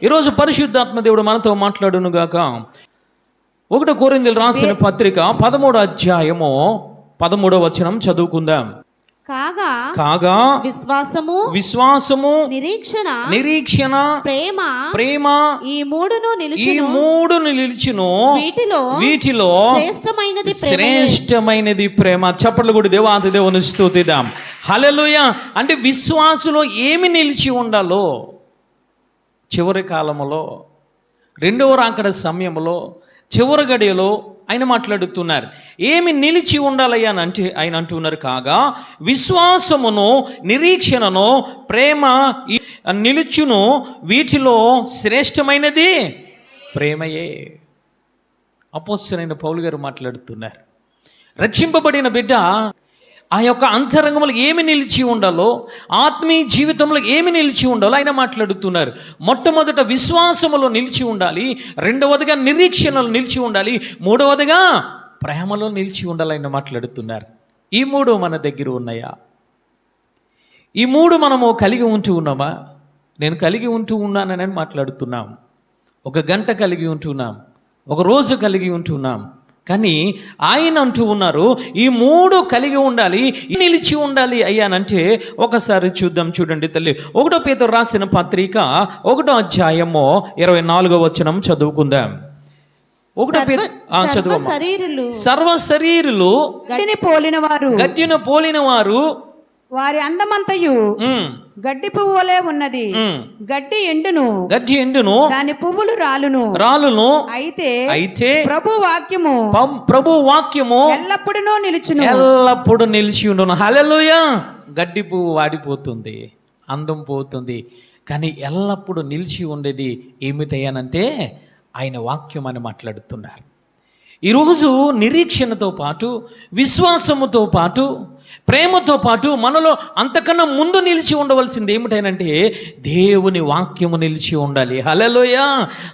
ఈరోజు పరిశుద్ధాత్మ దేవుడు మనతో మాట్లాడును గాక. 1 కొరింథీయులు రాసిన పత్రిక 13వ అధ్యాయము 13వ వచనం చదువుకుందాం. కాగా విశ్వాసము నిరీక్షణ ప్రేమ ఈ మూడును నిలిచును, వీటిలో శ్రేష్టమైనది ప్రేమ. చప్పట్లు కూడా దేవాది దేవుని స్తుతిద్దాం. హల్లెలూయా. అంటే విశ్వాసులో ఏమి నిలిచి ఉండాలో చివరి కాలంలో, రెండవ రాకడ సమయంలో, చివరి గడియలో ఆయన మాట్లాడుతున్నారు. ఏమి నిలిచి ఉండాలయ్యా అని అంటే ఆయన అంటున్నారు, కాగా విశ్వాసమును నిరీక్షణను ప్రేమ నిలుచును, వీటిలో శ్రేష్టమైనది ప్రేమయే. అపోస్తలుడైన పౌలు గారు మాట్లాడుతున్నారు. రక్షింపబడిన బిడ్డ ఆ యొక్క అంతరంగంలో ఏమి నిలిచి ఉండాలో, ఆత్మీయ జీవితంలో ఏమి నిలిచి ఉండాలో ఆయన మాట్లాడుతున్నారు. మొట్టమొదట విశ్వాసములో నిలిచి ఉండాలి, రెండవదిగా నిరీక్షణలో నిలిచి ఉండాలి, మూడవదిగా ప్రేమలో నిలిచి ఉండాలి ఆయన మాట్లాడుతున్నారు. ఈ మూడు మన దగ్గర ఉన్నాయా? ఈ మూడు మనము కలిగి ఉంటూ ఉన్నామా? నేను కలిగి ఉంటూ ఉన్నానని మాట్లాడుతున్నాం. 1 గంట కలిగి ఉంటున్నాం, 1 రోజు కలిగి ఉంటున్నాం. కానీ ఆయన అంటూ ఉన్నారు, ఈ మూడు కలిగి ఉండాలి, నిలిచి ఉండాలి అయ్యానంటే ఒకసారి చూద్దాం. చూడండి తల్లి, 1 పేతురు రాసిన పత్రిక 1వ అధ్యాయము 24వ వచనం చదువుకుందాం. 1 పేతురు సర్వ శరీరులు గడ్డిని పోలిన వారు వారి అందమంతయు గడ్డి పువ్వు వలె ఉన్నది. గడ్డి ఎండును దాని పువ్వులు రాలును. అయితే ప్రభు వాక్యము ఎల్లప్పుడూ నిలిచి ఉండును. హల్లెలూయా. గడ్డి పువ్వు వాడిపోతుంది, అందం పోతుంది, కానీ ఎల్లప్పుడూ నిలిచి ఉండేది ఏమిటయ్యానంటే ఆయన వాక్యం అని మాట్లాడుతున్నారు. ఈరోజు నిరీక్షణతో పాటు, విశ్వాసముతో పాటు, ప్రేమతో పాటు మనలో అంతకన్నా ముందు నిలిచి ఉండవలసింది ఏమిటైనంటే దేవుని వాక్యము నిలిచి ఉండాలి. హల్లెలూయా.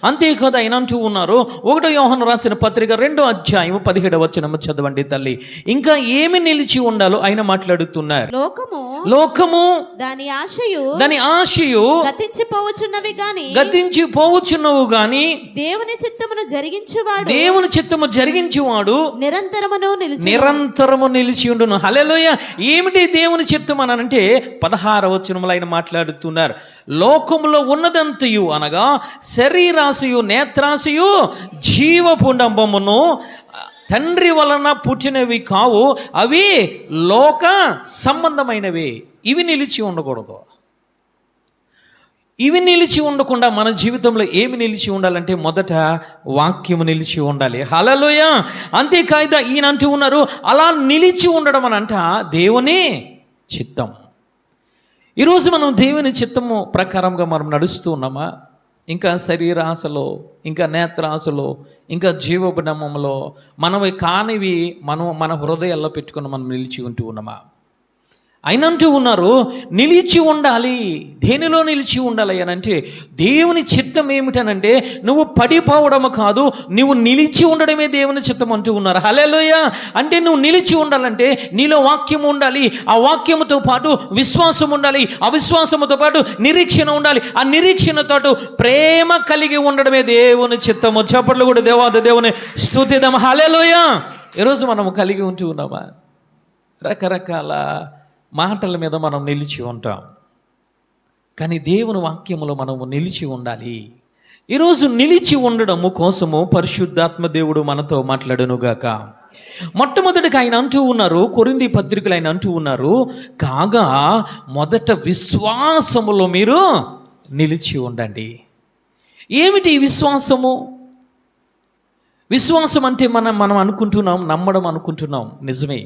అంతేకాదు ఆయన అంటూ ఉన్నారు, 1 యోహాను రాసిన పత్రిక 2వ అధ్యాయం 17వ వచనం చదవండి తల్లి. ఇంకా ఏమి నిలిచి ఉండాలో ఆయన మాట్లాడుతున్నారు. లోకము దాని ఆశయు గతించిపోవచ్చున్నవి గాని దేవుని చిత్తము జరిగించువాడు నిరంతరము నిలిచి ఉండును. హల్లెలూయా. ఏమిటి దేవుని చిత్తం అని అంటే 16వ వచనంలో ఆయన మాట్లాడుతున్నారు. లోకములో ఉన్నదంతయు అనగా శరీరాశయు నేత్రాశయు జీవపుండంబమును తండ్రి వలన పుట్టినవి కావు, అవి లోక సంబంధమైనవి. ఇవి నిలిచి ఉండకూడదు. ఇవి నిలిచి ఉండకుండా మన జీవితంలో ఏమి నిలిచి ఉండాలంటే మొదట వాక్యము నిలిచి ఉండాలి. హల్లెలూయా. అంతేకాదు ఈయన అంటూ ఉన్నారు, అలా నిలిచి ఉండడం అని అంట దేవుని చిత్తం. ఈరోజు మనం దేవుని చిత్తము ప్రకారంగా మనం నడుస్తూ ఉన్నామా? ఇంకా శరీరాశలో, ఇంకా నేత్రాశలో, ఇంకా జీవబనమంలో మనవి కానివి మన హృదయాల్లో పెట్టుకుని మనం నిలిచి ఉంటూ ఉన్నామా? ఆయన అంటూ ఉన్నారు, నిలిచి ఉండాలి. దేనిలో నిలిచి ఉండాలి అని అంటే దేవుని చిత్తం ఏమిటనంటే నువ్వు పడిపోవడము కాదు, నువ్వు నిలిచి ఉండడమే దేవుని చిత్తం అంటూ ఉన్నారు. హల్లెలూయా. అంటే నువ్వు నిలిచి ఉండాలంటే నీలో వాక్యం ఉండాలి, ఆ వాక్యముతో పాటు విశ్వాసం ఉండాలి, ఆ విశ్వాసముతో పాటు నిరీక్షణ ఉండాలి, ఆ నిరీక్షణతో ప్రేమ కలిగి ఉండడమే దేవుని చిత్తము. చప్పట్లు కూడా దేవాది దేవుని స్తుతిద్దాం. హల్లెలూయా. ఈరోజు మనము కలిగి ఉంటూ ఉన్నామా? రకరకాల మాటల మీద మనం నిలిచి ఉంటాం, కానీ దేవుని వాక్యములో మనము నిలిచి ఉండాలి. ఈరోజు నిలిచి ఉండడము కోసము పరిశుద్ధాత్మ దేవుడు మనతో మాట్లాడునుగాక. మొట్టమొదటిగా ఆయన అంటూ ఉన్నారు, కొరింథీ పత్రికలు ఆయన అంటూ ఉన్నారు, కాగా మొదట విశ్వాసములో మీరు నిలిచి ఉండండి. ఏమిటి విశ్వాసము? విశ్వాసం అంటే మనం అనుకుంటున్నాం, నమ్మడం అనుకుంటున్నాం. నిజమే,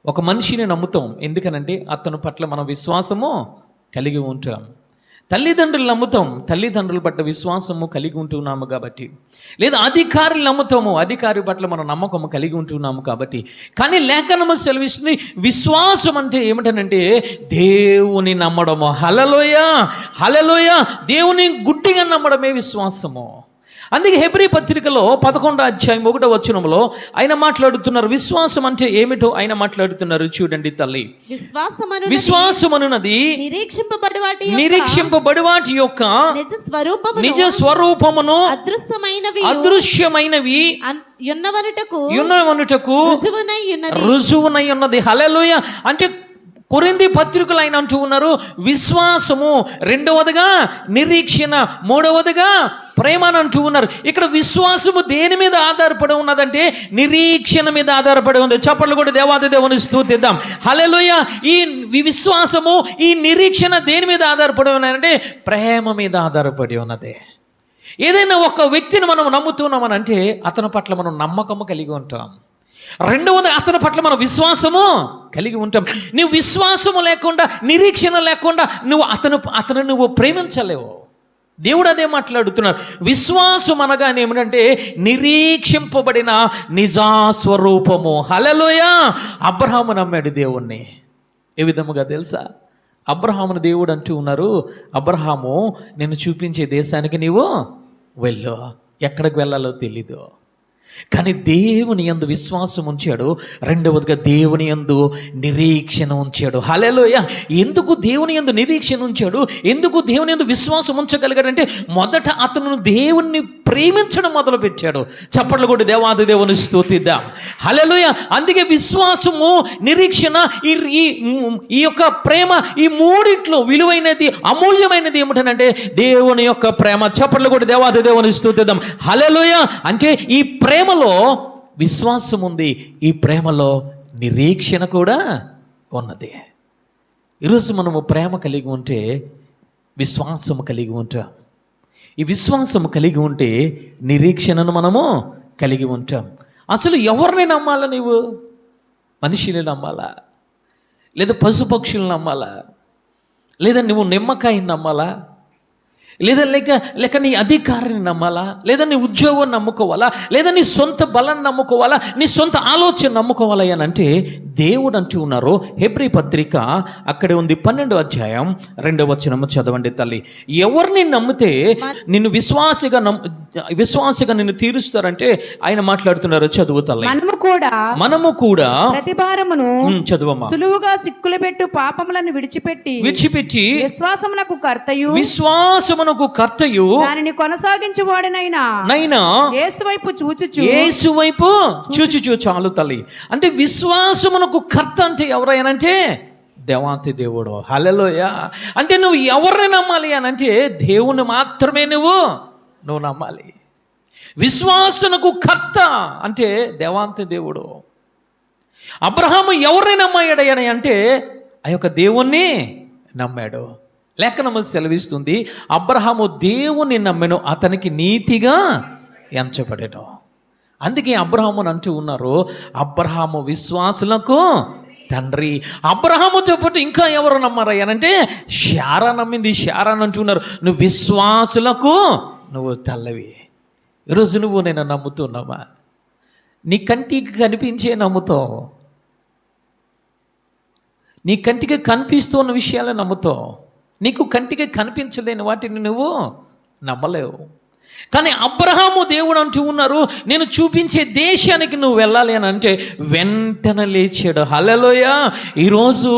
ఒక మనిషిని నమ్ముతాం. ఎందుకనంటే అతని పట్ల మనం విశ్వాసము కలిగి ఉంటాం. తల్లిదండ్రులు నమ్ముతాం, తల్లిదండ్రుల పట్ల విశ్వాసము కలిగి ఉంటున్నాము కాబట్టి. లేదా అధికారులు నమ్ముతాము, అధికారి పట్ల మనం నమ్మకము కలిగి ఉంటున్నాము కాబట్టి. కానీ లేఖనము సెలవిస్తుంది, విశ్వాసం అంటే ఏమిటనంటే దేవుని నమ్మడము. హల్లెలూయా. హల్లెలూయా. దేవుని గుడ్డిగా నమ్మడమే విశ్వాసము. అందుకే హెబ్రీ పత్రికలో 11వ అధ్యాయం 1వ వచనంలో ఆయన మాట్లాడుతున్నారు. విశ్వాసం అంటే ఏమిటో ఆయన మాట్లాడుతున్నారు. చూడండి తల్లి, విశ్వాసమనున్నది నిరీక్షింపబడి వాటి యొక్క నిజ స్వరూపమును అదృశ్యమైనవి యున్నవనుటకు రుజువునై ఉన్నది. హల్లెలూయా. అంటే కొరింథీ పత్రికలు ఆయన అంటూ ఉన్నారు, విశ్వాసము, రెండవదిగా నిరీక్షణ, మూడవదిగా ప్రేమ అని అంటూ ఉన్నారు. ఇక్కడ విశ్వాసము దేని మీద ఆధారపడి ఉన్నదంటే నిరీక్షణ మీద ఆధారపడి ఉంది. చప్పట్లు కూడా దేవాది దేవుని స్తుతిద్దాం. హల్లెలూయా. ఈ విశ్వాసము, ఈ నిరీక్షణ దేని మీద ఆధారపడి ఉన్నాయంటే ప్రేమ మీద ఆధారపడి ఉన్నది. ఏదైనా ఒక వ్యక్తిని మనం నమ్ముతున్నామని అంటే అతని పట్ల మనం నమ్మకము కలిగి ఉంటాం. రెండవది, అతని పట్ల మన విశ్వాసము కలిగి ఉంటాం. నువ్వు విశ్వాసము లేకుండా, నిరీక్షణ లేకుండా అతను నువ్వు ప్రేమించలేవు. దేవుడు అదే మాట్లాడుతున్నారు. విశ్వాసం అనగానే ఏమిటంటే నిరీక్షింపబడిన నిజస్వరూపము. హల్లెలూయా. అబ్రహాము నమ్మాడు దేవుణ్ణి. ఏ విధముగా తెలుసా? అబ్రహామును దేవుడు అంటూ ఉన్నారు, అబ్రహాము నేను చూపించే దేశానికి నీవు వెళ్ళు. ఎక్కడికి వెళ్ళాలో తెలీదు, కానీ దేవుని యందు విశ్వాసం ఉంచాడు. రెండవదిగా దేవుని యందు నిరీక్షణ ఉంచాడు. హల్లెలూయా. ఎందుకు దేవుని యందు నిరీక్షణ ఉంచాడు, ఎందుకు దేవుని యందు విశ్వాసం ఉంచగలిగాడంటే మొదట అతను దేవుణ్ణి ప్రేమించడం మొదలుపెట్టాడు. చప్పట్లు కొట్టి దేవాది దేవుని స్తుతిద్దాం. హల్లెలూయా. అందుకే విశ్వాసము, నిరీక్షణ, ఈ యొక్క ప్రేమ, ఈ మూడిట్లో విలువైనది, అమూల్యమైనది ఏమిటనంటే దేవుని యొక్క ప్రేమ. చప్పట్లు కొట్టి దేవాది దేవుని స్తుతిద్దాం. హల్లెలూయా. అంటే ఈ ప్రేమలో విశ్వాసం ఉంది, ఈ ప్రేమలో నిరీక్షణ కూడా ఉన్నది. ఈరోజు మనము ప్రేమ కలిగి ఉంటే విశ్వాసము కలిగి ఉంటాం. ఈ విశ్వాసము కలిగి ఉంటే నిరీక్షణను మనము కలిగి ఉంటాం. అసలు ఎవరిని నమ్మాలా? నీవు మనిషిని నమ్మాలా, లేదా పశుపక్షులను నమ్మాలా, లేదా నువ్వు నిమ్మకాయని నమ్మాలా, లేదా లేక నీ అధికారిని నమ్మాలా, లేదా నీ ఉద్యోగం నమ్ముకోవాలా, లేదా నీ సొంత బలాన్ని నమ్ముకోవాలా, నీ సొంత ఆలోచన నమ్ముకోవాలా అని అంటే దేవుడు అంటూ ఉన్నారు. హెబ్రీ పత్రిక అక్కడే ఉంది, 12వ అధ్యాయం 2వ వచనము చదవండి తల్లి. ఎవరిని నమ్మితే నిన్ను విశ్వాసిగా నిన్ను తీరుస్తారంటే ఆయన మాట్లాడుతున్నారు. చదువు తల్లి. మనము కూడా ప్రతి భారమును చదువమ్మా సులువుగా సిక్కులు పెట్టు పాపములను విడిచిపెట్టి విశ్వాసమునకు కర్తయు దానిని కొనసాగించువాడినైనా యేసు వైపు చూచుచు. చాలు తల్లి. అంటే విశ్వాసమునకు కర్త అంటే ఎవరైనంటే దేవాంతి దేవుడు. హల్లెలూయా. అంటే నువ్వు ఎవరిని నమ్మాలి అని అంటే దేవుని మాత్రమే నువ్వు నమ్మాలి. విశ్వాసమునకు కర్త అంటే దేవాంతి దేవుడు. అబ్రహాము ఎవరిని నమ్మాడు అంటే ఆ యొక్క దేవుణ్ణి నమ్మాడు. లేఖనము సెలవిస్తుంది, అబ్రహాము దేవుని నమ్మెను, అతనికి నీతిగా ఎంచబడెను. అందుకే అబ్రహాముని అంటూ ఉన్నారు, అబ్రహాము విశ్వాసులకు తండ్రి. అబ్రహాముతో పాటు ఇంకా ఎవరు నమ్మారయ్యానంటే శారా నమ్మింది. శారా అంటున్నారు, నువ్వు విశ్వాసులకు నువ్వు తల్లవి. ఈరోజు నువ్వు నేను నమ్ముతున్నావా? నీ కంటికి కనిపించే నమ్ముతావు, నీ కంటికి కనిపిస్తున్న విషయాలు నమ్ముతావు, నీకు కంటికి కనిపించలేని వాటిని నువ్వు నమ్మలేవు. కానీ అబ్రహాము దేవుడు అంటూ ఉన్నారు, నేను చూపించే దేశానికి నువ్వు వెళ్ళాలి అని అంటే వెంటనే లేచాడు. హల్లెలూయా. ఈరోజు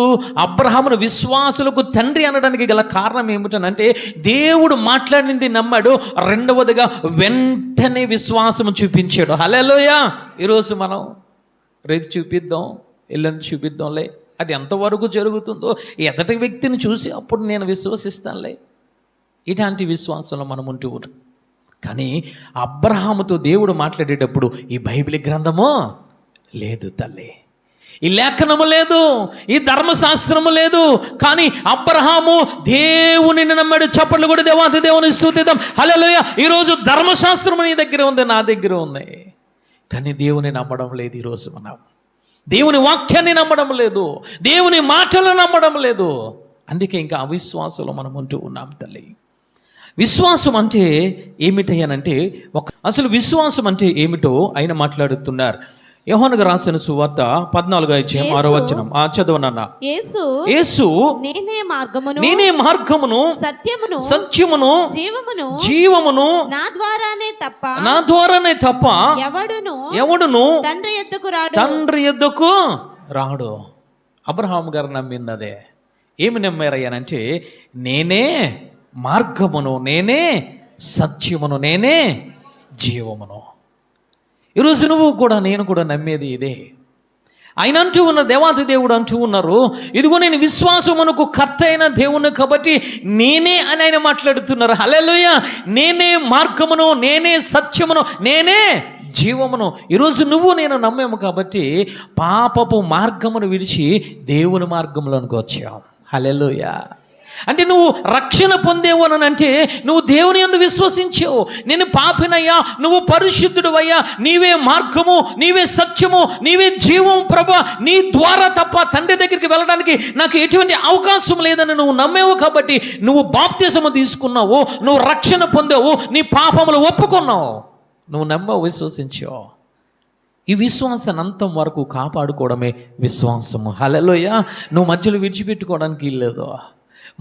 అబ్రహామును విశ్వాసులకు తండ్రి అనడానికి గల కారణం ఏమిటనంటే దేవుడు మాట్లాడింది నమ్మాడు, రెండవదిగా వెంటనే విశ్వాసము చూపించాడు. హల్లెలూయా. ఈరోజు మనం రేపు చూపిద్దాం, ఎల్లుండి చూపిద్దాంలే, అది ఎంతవరకు జరుగుతుందో ఎదటి వ్యక్తిని చూసి అప్పుడు నేను విశ్వసిస్తానులే, ఇలాంటి విశ్వాసంలో మనం ఉంటూ ఉంటాం. కానీ అబ్రహాముతో దేవుడు మాట్లాడేటప్పుడు ఈ బైబిల్ గ్రంథము లేదు తల్లి, ఈ లేఖనము లేదు, ఈ ధర్మశాస్త్రము లేదు. కానీ అబ్రహాము దేవుని నమ్మాడు. చప్పట్లు కూడా దేవాది దేవుని స్తుతిద్దాం. హల్లెలూయా. ఈరోజు ధర్మశాస్త్రము నీ దగ్గర ఉంది, నా దగ్గర ఉంది, కానీ దేవుని నమ్మడం లేదు. ఈరోజు మనం దేవుని వాక్యాన్ని నమ్మడం లేదు, దేవుని మాటలు నమ్మడం లేదు. అందుకే ఇంకా అవిశ్వాసంలో మనం ఉంటూ ఉన్నాం తల్లి. విశ్వాసం అంటే ఏమిటయ్యానంటే అసలు విశ్వాసం అంటే ఏమిటో ఆయన మాట్లాడుతున్నారు. యోహానుకు రాసిన సువార్త 14:6 చదవనన్నా. యేసు నేనే మార్గమును సత్యమును జీవమును నా ద్వారానే తప్ప ఎవడును తండ్రి యొద్దకు రాడు. అబ్రహాము గారు నమ్మింది అదే. ఏమి నమ్మారయ్యానంటే నేనే మార్గమును, నేనే సత్యమును, నేనే జీవమును. ఈరోజు నువ్వు కూడా, నేను కూడా నమ్మేది ఇదే. ఆయన అంటూ ఉన్న దేవాది దేవుడు అంటూ ఉన్నారు, ఇదిగో నేను విశ్వాసమునకు కర్త అయిన దేవుని కాబట్టి నేనే అని ఆయన మాట్లాడుతున్నారు. హల్లెలూయా. నేనే మార్గమును, నేనే సత్యమును, నేనే జీవమును. ఈరోజు నువ్వు నేను నమ్మాము కాబట్టి పాపపు మార్గమును విడిచి దేవుని మార్గంలోనికి వచ్చావు. హల్లెలూయా. అంటే నువ్వు రక్షణ పొందేవు అని అంటే నువ్వు దేవుని యందు విశ్వసించావు. నేను పాపినయ్యా, నువ్వు పరిశుద్ధుడు అయ్యా, నీవే మార్గము, నీవే సత్యము, నీవే జీవం ప్రభా, నీ ద్వారా తప్ప తండ్రి దగ్గరికి వెళ్ళడానికి నాకు ఎటువంటి అవకాశం లేదని నువ్వు నమ్మేవు కాబట్టి నువ్వు బాప్తిసము తీసుకున్నావు, నువ్వు రక్షణ పొందావు, నీ పాపములు ఒప్పుకున్నావు, నువ్వు నమ్మావు, విశ్వసించావు. ఈ విశ్వాసాన్ని అంతం వరకు కాపాడుకోవడమే విశ్వాసము. హల్లెలూయా. నువ్వు మధ్యలో విడిచిపెట్టుకోవడానికి ఇల్లేదు.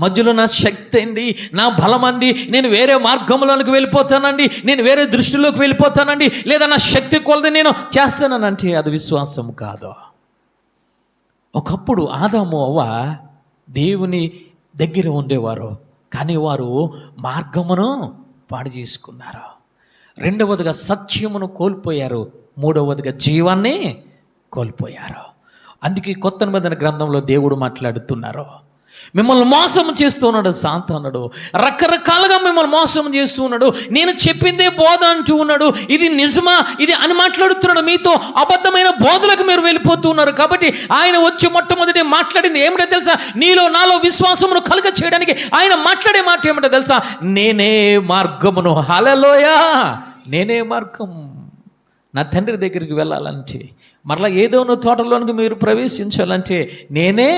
మధ్యలో నా శక్తి అండి, నా బలం అండి, నేను వేరే మార్గంలోనికి వెళ్ళిపోతానండి, నేను వేరే దృష్టిలోకి వెళ్ళిపోతానండి, లేదా నా శక్తి కొలది నేను చేస్తానంటే అది విశ్వాసం కాదు. ఒకప్పుడు ఆదాము అవ్వ దేవుని దగ్గర ఉండేవారు, కానీ వారు మార్గమును పాడు చేసుకున్నారు. రెండవదిగా సత్యమును కోల్పోయారు, మూడవదిగా జీవాన్ని కోల్పోయారు. అందుకే కొత్త నిబంధన గ్రంథంలో దేవుడు మాట్లాడుతున్నారు, మిమ్మల్ని మోసం చేస్తున్నాడు సాతానుడు, రకరకాలుగా మిమ్మల్ని మోసం చేస్తూ ఉన్నాడు, నేను చెప్పిందే బోధ అంటూ ఉన్నాడు, ఇది నిజమా ఇది అని మాట్లాడుతున్నాడు. మీతో అబద్ధమైన బోధలకు మీరు వెళ్ళిపోతూ ఉన్నారు. కాబట్టి ఆయన వచ్చి మొట్టమొదటి మాట్లాడింది ఏమిటో తెలుసా? నీలో నాలో విశ్వాసమును కలుగ చేయడానికి ఆయన మాట్లాడే మాట ఏమిటో తెలుసా? నేనే మార్గమును. హల్లెలూయా. నేనే మార్గం. నా తండ్రి దగ్గరికి వెళ్ళాలంటే, మరలా ఏదోనో తోటలోనికి మీరు ప్రవేశించాలంటే నేనే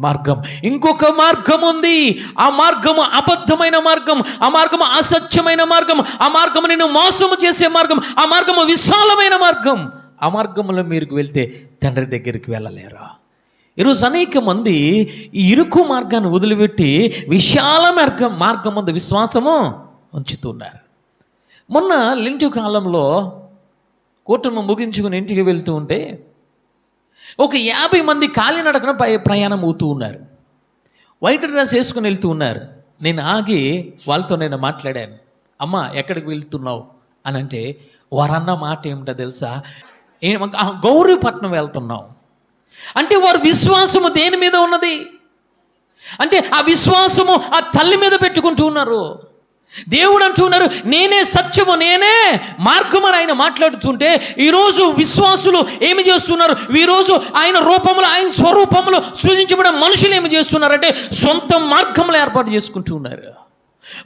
మార్గం. ఇంకొక మార్గం ఉంది, ఆ మార్గము అబద్ధమైన మార్గం, ఆ మార్గము అసత్యమైన మార్గం, ఆ మార్గము నేను మోసము చేసే మార్గం, ఆ మార్గము విశాలమైన మార్గం. ఆ మార్గంలో మీరు వెళ్తే తండ్రి దగ్గరికి వెళ్ళలేరా? ఈరోజు అనేక మంది ఈ ఇరుకు మార్గాన్ని వదిలిపెట్టి విశాల మార్గం ముందు విశ్వాసము ఉంచుతున్నారు. మొన్న లింటు కాలంలో కూటమి ముగించుకుని ఇంటికి వెళ్తూ ఉంటే ఒక 50 మంది కాలినడకన ప్రయాణం అవుతూ ఉన్నారు. వైట్ డ్రెస్ వేసుకుని వెళ్తూ ఉన్నారు. నేను ఆగి వాళ్ళతో నేను మాట్లాడాను, అమ్మ ఎక్కడికి వెళ్తున్నావు అని అంటే వారన్న మాట ఏమిటో తెలుసా? గౌరీపట్నం వెళ్తున్నాం అంటే వారి విశ్వాసము దేని మీద ఉన్నది అంటే ఆ విశ్వాసము ఆ తల్లి మీద పెట్టుకుంటూ ఉన్నారు. దేవుడు అంటున్నారు నేనే సత్యము, నేనే మార్గము అని ఆయన మాట్లాడుతుంటే ఈరోజు విశ్వాసులు ఏమి చేస్తున్నారు? ఈరోజు ఆయన రూపములు, ఆయన స్వరూపములు సృజించబడిన మనుషులు ఏమి చేస్తున్నారంటే సొంత మార్గములు ఏర్పాటు చేసుకుంటూ ఉన్నారు.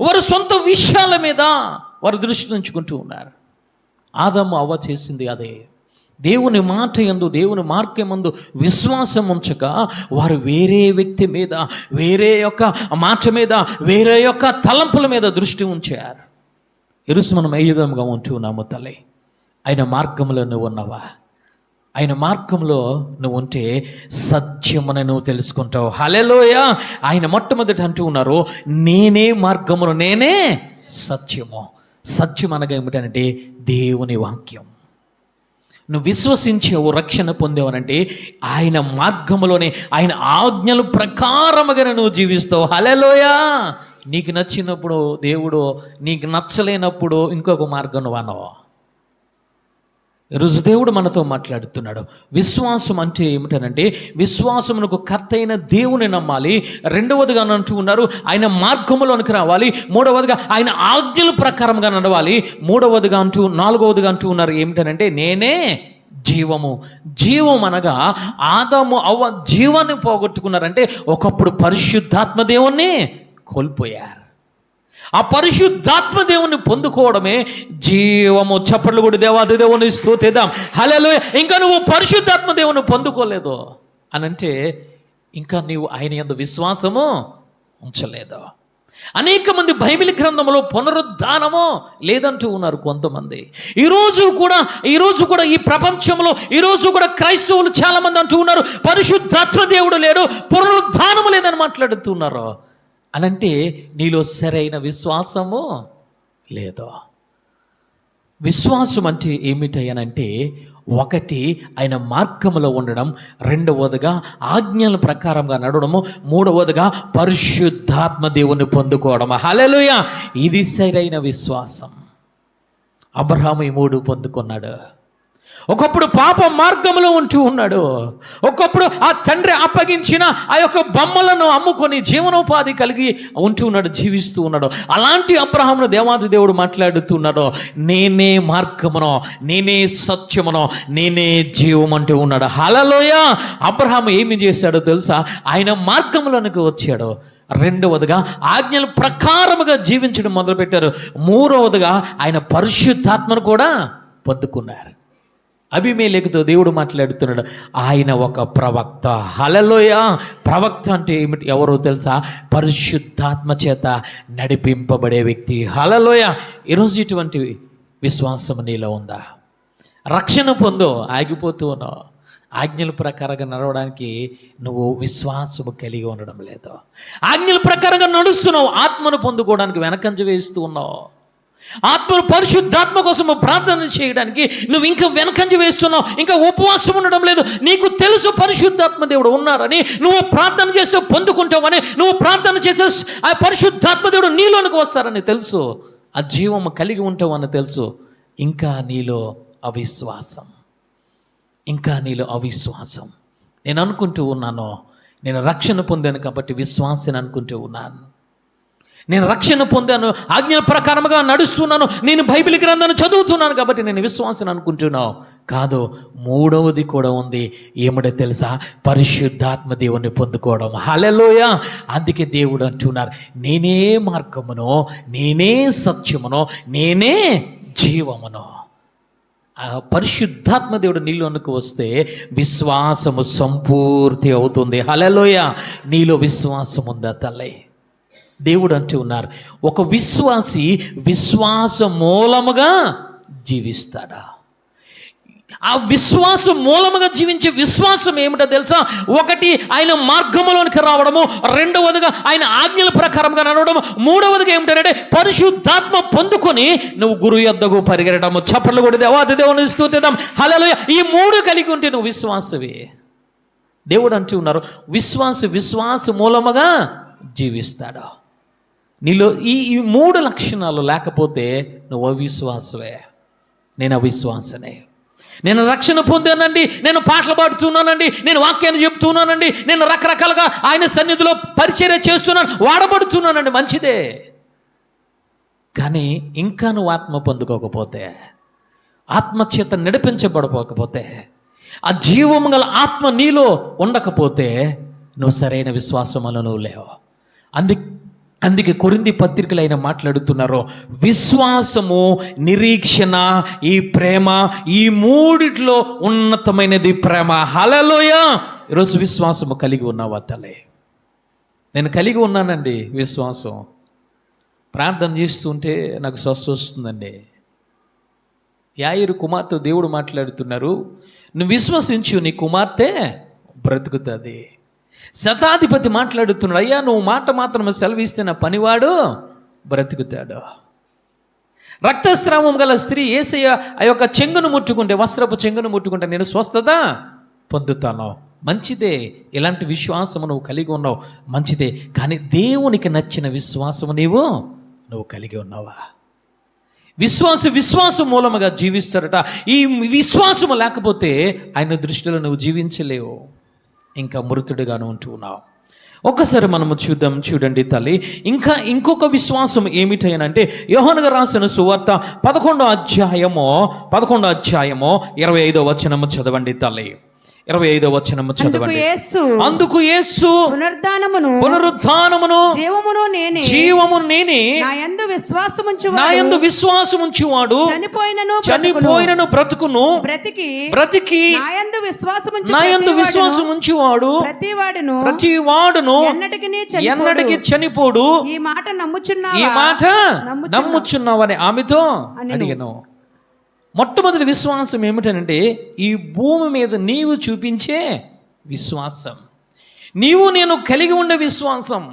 వారు సొంత విషయాల మీద వారు దృష్టి ఉంచుకుంటూ ఉన్నారు. ఆదాము అవ్వ చేసింది అదే. దేవుని మాట యందు, దేవుని మార్గమందు విశ్వాసం ఉంచక వారు వేరే వ్యక్తి మీద, వేరే యొక్క మాట మీద, వేరే యొక్క తలంపుల మీద దృష్టి ఉంచారు. ఈరోజు మనం ఏ విధంగా ఉంటున్నాము తల్లి? ఆయన మార్గంలో నువ్వు ఉన్నావా? ఆయన మార్గంలో నువ్వు ఉంటే సత్యమని నువ్వు తెలుసుకుంటావు. హల్లెలూయా. ఆయన మొట్టమొదటి అంటూ ఉన్నారు నేనే మార్గమును, నేనే సత్యము. సత్యం అనగా ఏమిటంటే దేవుని వాక్యం. నువ్వు విశ్వసించావు, రక్షణ పొందేవనంటే ఆయన మార్గములోనే, ఆయన ఆజ్ఞల ప్రకారముగా నువ్వు జీవిస్తావు. హల్లెలూయా. నీకు నచ్చినప్పుడు దేవుడు, నీకు నచ్చలేనప్పుడు ఇంకొక మార్గం అనవా? ఈరోజు దేవుడు మనతో మాట్లాడుతున్నాడు. విశ్వాసం అంటే ఏమిటనంటే విశ్వాసమునకు కర్త అయిన దేవుని నమ్మాలి. రెండవదిగా అంటూ ఉన్నారు ఆయన మార్గములోనికి రావాలి. మూడవదిగా ఆయన ఆజ్ఞల ప్రకారంగా నడవాలి. నాలుగవదిగా అంటూ ఉన్నారు ఏమిటనంటే నేనే జీవము. జీవం అనగా ఆదాము అవ్వ జీవాన్ని పోగొట్టుకున్నారంటే ఒకప్పుడు పరిశుద్ధాత్మ దేవుణ్ణి కోల్పోయారు. ఆ పరిశుద్ధాత్మ దేవుని పొందుకోవడమే జీవము. చప్పట్లు కూడా దేవాది దేవుని స్తుతిద్దాం. హల్లెలూయా. ఇంకా నువ్వు పరిశుద్ధాత్మ దేవుని పొందుకోలేదు అనంటే ఇంకా నీవు ఆయన యందు విశ్వాసము ఉంచలేదు. అనేక మంది బైబిల్ గ్రంథంలో పునరుద్ధానమో లేదంటూ ఉన్నారు కొంతమంది. ఈరోజు కూడా ఈ ప్రపంచంలో ఈరోజు కూడా క్రైస్తవులు చాలా మంది అంటూ ఉన్నారు పరిశుద్ధాత్మ దేవుడు లేడు, పునరుద్ధానము లేదని మాట్లాడుతున్నారు. అనంటే నీలో సరైన విశ్వాసము లేదు. విశ్వాసం అంటే ఏమిటయ్యనంటే, ఒకటి ఆయన మార్గములో ఉండడం, రెండవదిగా ఆజ్ఞల ప్రకారంగా నడవడము, మూడవదిగా పరిశుద్ధాత్మ దేవుని పొందుకోవడం. హల్లెలూయా! ఇది సరైన విశ్వాసం. అబ్రహాము ఈ 3 పొందుకున్నాడు. ఒకప్పుడు పాప మార్గంలో ఉంటూ ఉన్నాడు. ఒకప్పుడు ఆ తండ్రి అప్పగించిన ఆ యొక్క బొమ్మలను అమ్ముకొని జీవనోపాధి కలిగి ఉంటూ ఉన్నాడు, జీవిస్తూ ఉన్నాడు. అలాంటి అబ్రహామును దేవాది దేవుడు మాట్లాడుతున్నాడు, నేనే మార్గమునో, నేనే సత్యమునో, నేనే జీవం అంటూ ఉన్నాడు. హల్లెలూయా! అబ్రహాము ఏమి చేశాడో తెలుసా? ఆయన మార్గంలోనికి వచ్చాడు. రెండవదిగా ఆజ్ఞల ప్రకారముగా జీవించడం మొదలుపెట్టారు. మూడవదిగా ఆయన పరిశుద్ధాత్మను కూడా పొందుకున్నారు. అబీమెలెకుతో దేవుడు మాట్లాడుతున్నాడు, ఆయన ఒక ప్రవక్త. హల్లెలూయా! ప్రవక్త అంటే ఏమిటి? ఎవరో తెలుసా? పరిశుద్ధాత్మ చేత నడిపింపబడే వ్యక్తి. హల్లెలూయా! ఈరోజు ఇటువంటి విశ్వాసం నీలో ఉందా? రక్షణ పొందో, ఆగిపోతూ ఉన్నావు. ఆజ్ఞల ప్రకారంగా నడవడానికి నువ్వు విశ్వాసము కలిగి ఉండడం లేదు. ఆజ్ఞల ప్రకారంగా నడుస్తున్నావు, ఆత్మను పొందుకోవడానికి వెనకంజ వేస్తూ ఉన్నావు. ఆత్మను పరిశుద్ధాత్మ కోసం ప్రార్థన చేయడానికి నువ్వు ఇంకా వెనకంజ వేస్తున్నావు, ఇంకా ఉపవాసం ఉండడం లేదు. నీకు తెలుసు పరిశుద్ధాత్మ దేవుడు ఉన్నారని, నువ్వు ప్రార్థన చేస్తూ పొందుకుంటావని, నువ్వు ప్రార్థన చేస్తే ఆ పరిశుద్ధాత్మ దేవుడు నీలోనికి వస్తారని తెలుసు, ఆ జీవము కలిగి ఉంటావని తెలుసు. ఇంకా నీలో అవిశ్వాసం. నేను అనుకుంటూ ఉన్నాను, నేను రక్షణ పొందాను కాబట్టి విశ్వాసాన్ని అనుకుంటూ ఉన్నాను. నేను రక్షణ పొందాను, ఆజ్ఞల ప్రకారముగా నడుస్తున్నాను, నేను బైబిల్ గ్రంథాన్ని చదువుతున్నాను కాబట్టి నేను విశ్వాసం అనుకుంటున్నావు. కాదు, మూడవది కూడా ఉంది. ఏమిటో తెలుసా? పరిశుద్ధాత్మ దేవుని పొందుకోవడం. హల్లెలూయా! అందుకే దేవుడు అంటున్నారు, నేనే మార్గమునో, నేనే సత్యమునో, నేనే జీవమునో. ఆ పరిశుద్ధాత్మ దేవుడు నీలోనికి వస్తే విశ్వాసము సంపూర్తి అవుతుంది. హల్లెలూయా! నీలో విశ్వాసం ఉందా తల్లి? దేవుడు అంటూ ఉన్నారు, ఒక విశ్వాసి విశ్వాస మూలముగా జీవిస్తాడా? ఆ విశ్వాసం మూలముగా జీవించే విశ్వాసం ఏమిటో తెలుసా? ఒకటి ఆయన మార్గములోనికి రావడము, రెండవదిగా ఆయన ఆజ్ఞల ప్రకారంగా నడవడము, మూడవదిగా ఏమిటంటే పరిశుద్ధాత్మ పొందుకొని నువ్వు గురువు యొద్దకు పరిగెడము. చప్పట్లు కొడి దేవాది దేవుని స్తుతిద్దాం. హల్లెలూయా! ఈ 3 కలిగి ఉంటే నువ్వు విశ్వాసవే. దేవుడు అంటూ ఉన్నారు, విశ్వాస మూలముగా జీవిస్తాడు. నీలో ఈ 3 లక్షణాలు లేకపోతే నువ్వు అవిశ్వాసవే. నేను అవిశ్వాసనే. నేను రక్షణ పొందానండి, నేను పాటలు పాడుతున్నానండి, నేను వాక్యాన్ని చెప్తున్నానండి, నేను రకరకాలుగా ఆయన సన్నిధిలో పరిచర్య చేస్తున్నాను, వాడబడుతున్నానండి, మంచిదే. కానీ ఇంకా నువ్వు ఆత్మ పొందుకోకపోతే, ఆత్మచేత నడిపించబడకపోతే, ఆ జీవము గల ఆత్మ నీలో ఉండకపోతే నువ్వు సరైన విశ్వాసములో నువ్వు లేవు. అందుకే కొరింథీ పత్రికలు ఆయన మాట్లాడుతున్నారు, విశ్వాసము, నిరీక్షణ, ఈ ప్రేమ, ఈ 3 ఉన్నతమైనది ప్రేమ. హల్లెలూయా! ఈరోజు విశ్వాసము కలిగి ఉన్నావా తల్లి? నేను కలిగి ఉన్నానండి విశ్వాసం. ప్రార్థన చేస్తుంటే నాకు స్వస్థ వస్తుందండి. యాయిరు కుమార్తె దేవుడు మాట్లాడుతున్నారు, నువ్వు విశ్వసించు, నీ కుమార్తె బ్రతుకుతుంది. శతాధిపతి మాట్లాడుతున్నాడు, అయ్యా నువ్వు మాట మాత్రం సెలవిస్తే నా పనివాడు బ్రతుకుతాడు. రక్తస్రావం గల స్త్రీ యేసయ్య ఆ యొక్క చెంగును ముట్టుకుంటే, వస్త్రపు చెంగును ముట్టుకుంటే నేను స్వస్థత పొందుతాను. మంచిదే, ఇలాంటి విశ్వాసము నువ్వు కలిగి ఉన్నావు, మంచిదే. కానీ దేవునికి నచ్చిన విశ్వాసము నువ్వు కలిగి ఉన్నావా? విశ్వాసం మూలముగా జీవిస్తారట. ఈ విశ్వాసము లేకపోతే ఆయన దృష్టిలో నువ్వు జీవించలేవు, ఇంకా మృతుడిగాను ఉంటూ ఉన్నావు. ఒక్కసారి మనము చూడండి తల్లి, ఇంకొక విశ్వాసం ఏమిటనంటే, యోహాను గారు రాసిన సువార్త 11వ అధ్యాయము 25వ వచనము చదవండి తల్లి. 25వ వచనము అందుకు చదవండి. యేసు అందుకు యేసు పునరుద్ధానమును జీవమును నేనే నా యందు విశ్వాసముంచువాడు చనిపోయినను బ్రతుకును బ్రతికి నా యందు విశ్వాసముంచువాడు ప్రతివాడును ఎన్నటికి చనిపోడు. ఈ మాట నమ్ముచున్నావని ఆమెతో అడిగాను. మొట్టమొదటి విశ్వాసం ఏమిటనంటే ఈ భూమి మీద నీవు చూపించే విశ్వాసం, నీవు నేను కలిగి ఉండే విశ్వాసం.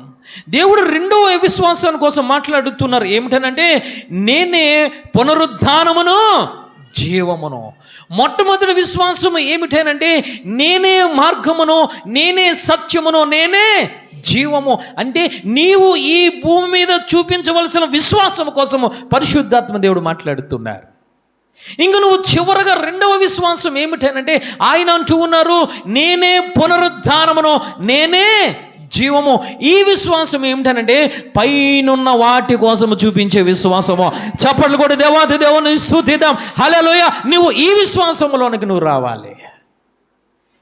దేవుడు రెండవ విశ్వాసం కోసం మాట్లాడుతున్నారు. ఏమిటనంటే నేనే పునరుద్ధానమును జీవమును. మొట్టమొదటి విశ్వాసం ఏమిటనంటే నేనే మార్గమును, నేనే సత్యమును, నేనే జీవము. అంటే నీవు ఈ భూమి మీద చూపించవలసిన విశ్వాసం కోసము పరిశుద్ధాత్మ దేవుడు మాట్లాడుతున్నారు. ఇంక నువ్వు చివరగా రెండవ విశ్వాసం ఏమిటనంటే ఆయన అంటూ ఉన్నారు నేనే పునరుద్ధానమును, నేనే జీవము. ఈ విశ్వాసం ఏమిటనంటే పైనున్న వాటి కోసము చూపించే విశ్వాసము. చప్పట్లు కూడా దేవాది దేవుని స్తుతిద్దాం. హల్లెలూయా. నువ్వు ఈ విశ్వాసంలోనికి నువ్వు రావాలి.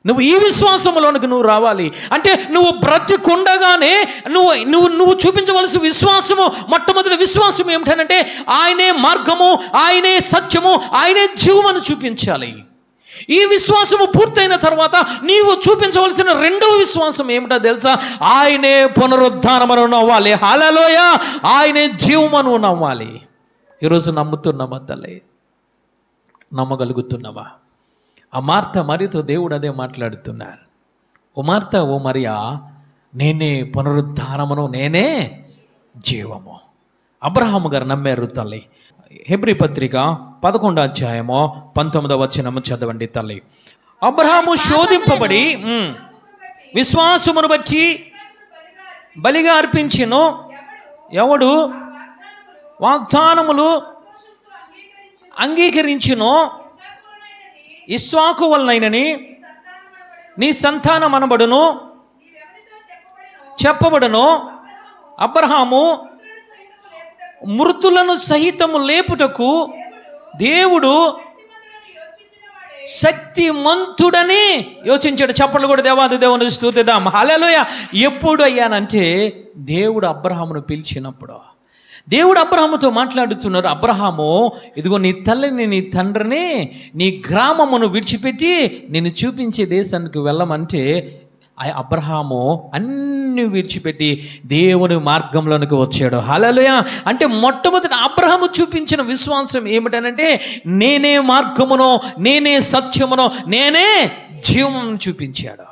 నువ్వు ఈ విశ్వాసంలోనికి నువ్వు రావాలి అంటే నువ్వు బ్రతికుండగానే నువ్వు చూపించవలసిన విశ్వాసము, మొట్టమొదటి విశ్వాసం ఏమిటంటే ఆయనే మార్గము, ఆయనే సత్యము, ఆయనే జీవమును చూపించాలి. ఈ విశ్వాసము పూర్తయిన తర్వాత నీవు చూపించవలసిన రెండవ విశ్వాసం ఏమిటో తెలుసా? ఆయనే పునరుద్ధానమును నవ్వాలి. హల్లెలూయా. ఆయనే జీవమును నవ్వాలి. ఈరోజు నమ్ముతున్నామా తల్లి? నమ్మగలుగుతున్నావా? ఆ మార్త మరియతో దేవుడు అదే మాట్లాడుతున్నారు. ఓ మార్త, ఓ మరియా, నేనే పునరుద్ధానమును, నేనే జీవము. అబ్రహాము గారు నమ్మారు తల్లి. హెబ్రీ పత్రిక 11వ అధ్యాయము 19వ వచనము చదవండి తల్లి. అబ్రహాము శోధింపబడి విశ్వాసమును బట్టి బలిగా అర్పించెను. ఎవడు వాగ్దానములు అంగీకరించునో ఇస్సాకు వలనైనని నీ సంతానం అనబడును చెప్పబడును. అబ్రహాము మృతులను సహితము లేపుటకు దేవుడు శక్తిమంతుడని యోచించాడు. చప్పట్లు కూడా దేవాది దేవుని స్తుతిద్దాం. హల్లెలూయా. ఎప్పుడు అయ్యానంటే దేవుడు అబ్రహామును పిలిచినప్పుడు దేవుడు అబ్రహాముతో మాట్లాడుతున్నారు. అబ్రహాము, ఇదిగో నీ తల్లిని, నీ తండ్రిని, నీ గ్రామమును విడిచిపెట్టి నేను చూపించే దేశానికి వెళ్ళమంటే అబ్రహాము అన్ని విడిచిపెట్టి దేవుని మార్గంలోనికి వచ్చాడు. హల్లెలూయా. అంటే మొట్టమొదటి అబ్రహాము చూపించిన విశ్వాసం ఏమిటనంటే నేనే మార్గమును, నేనే సత్యమును, నేనే జీవమును చూపించాడు.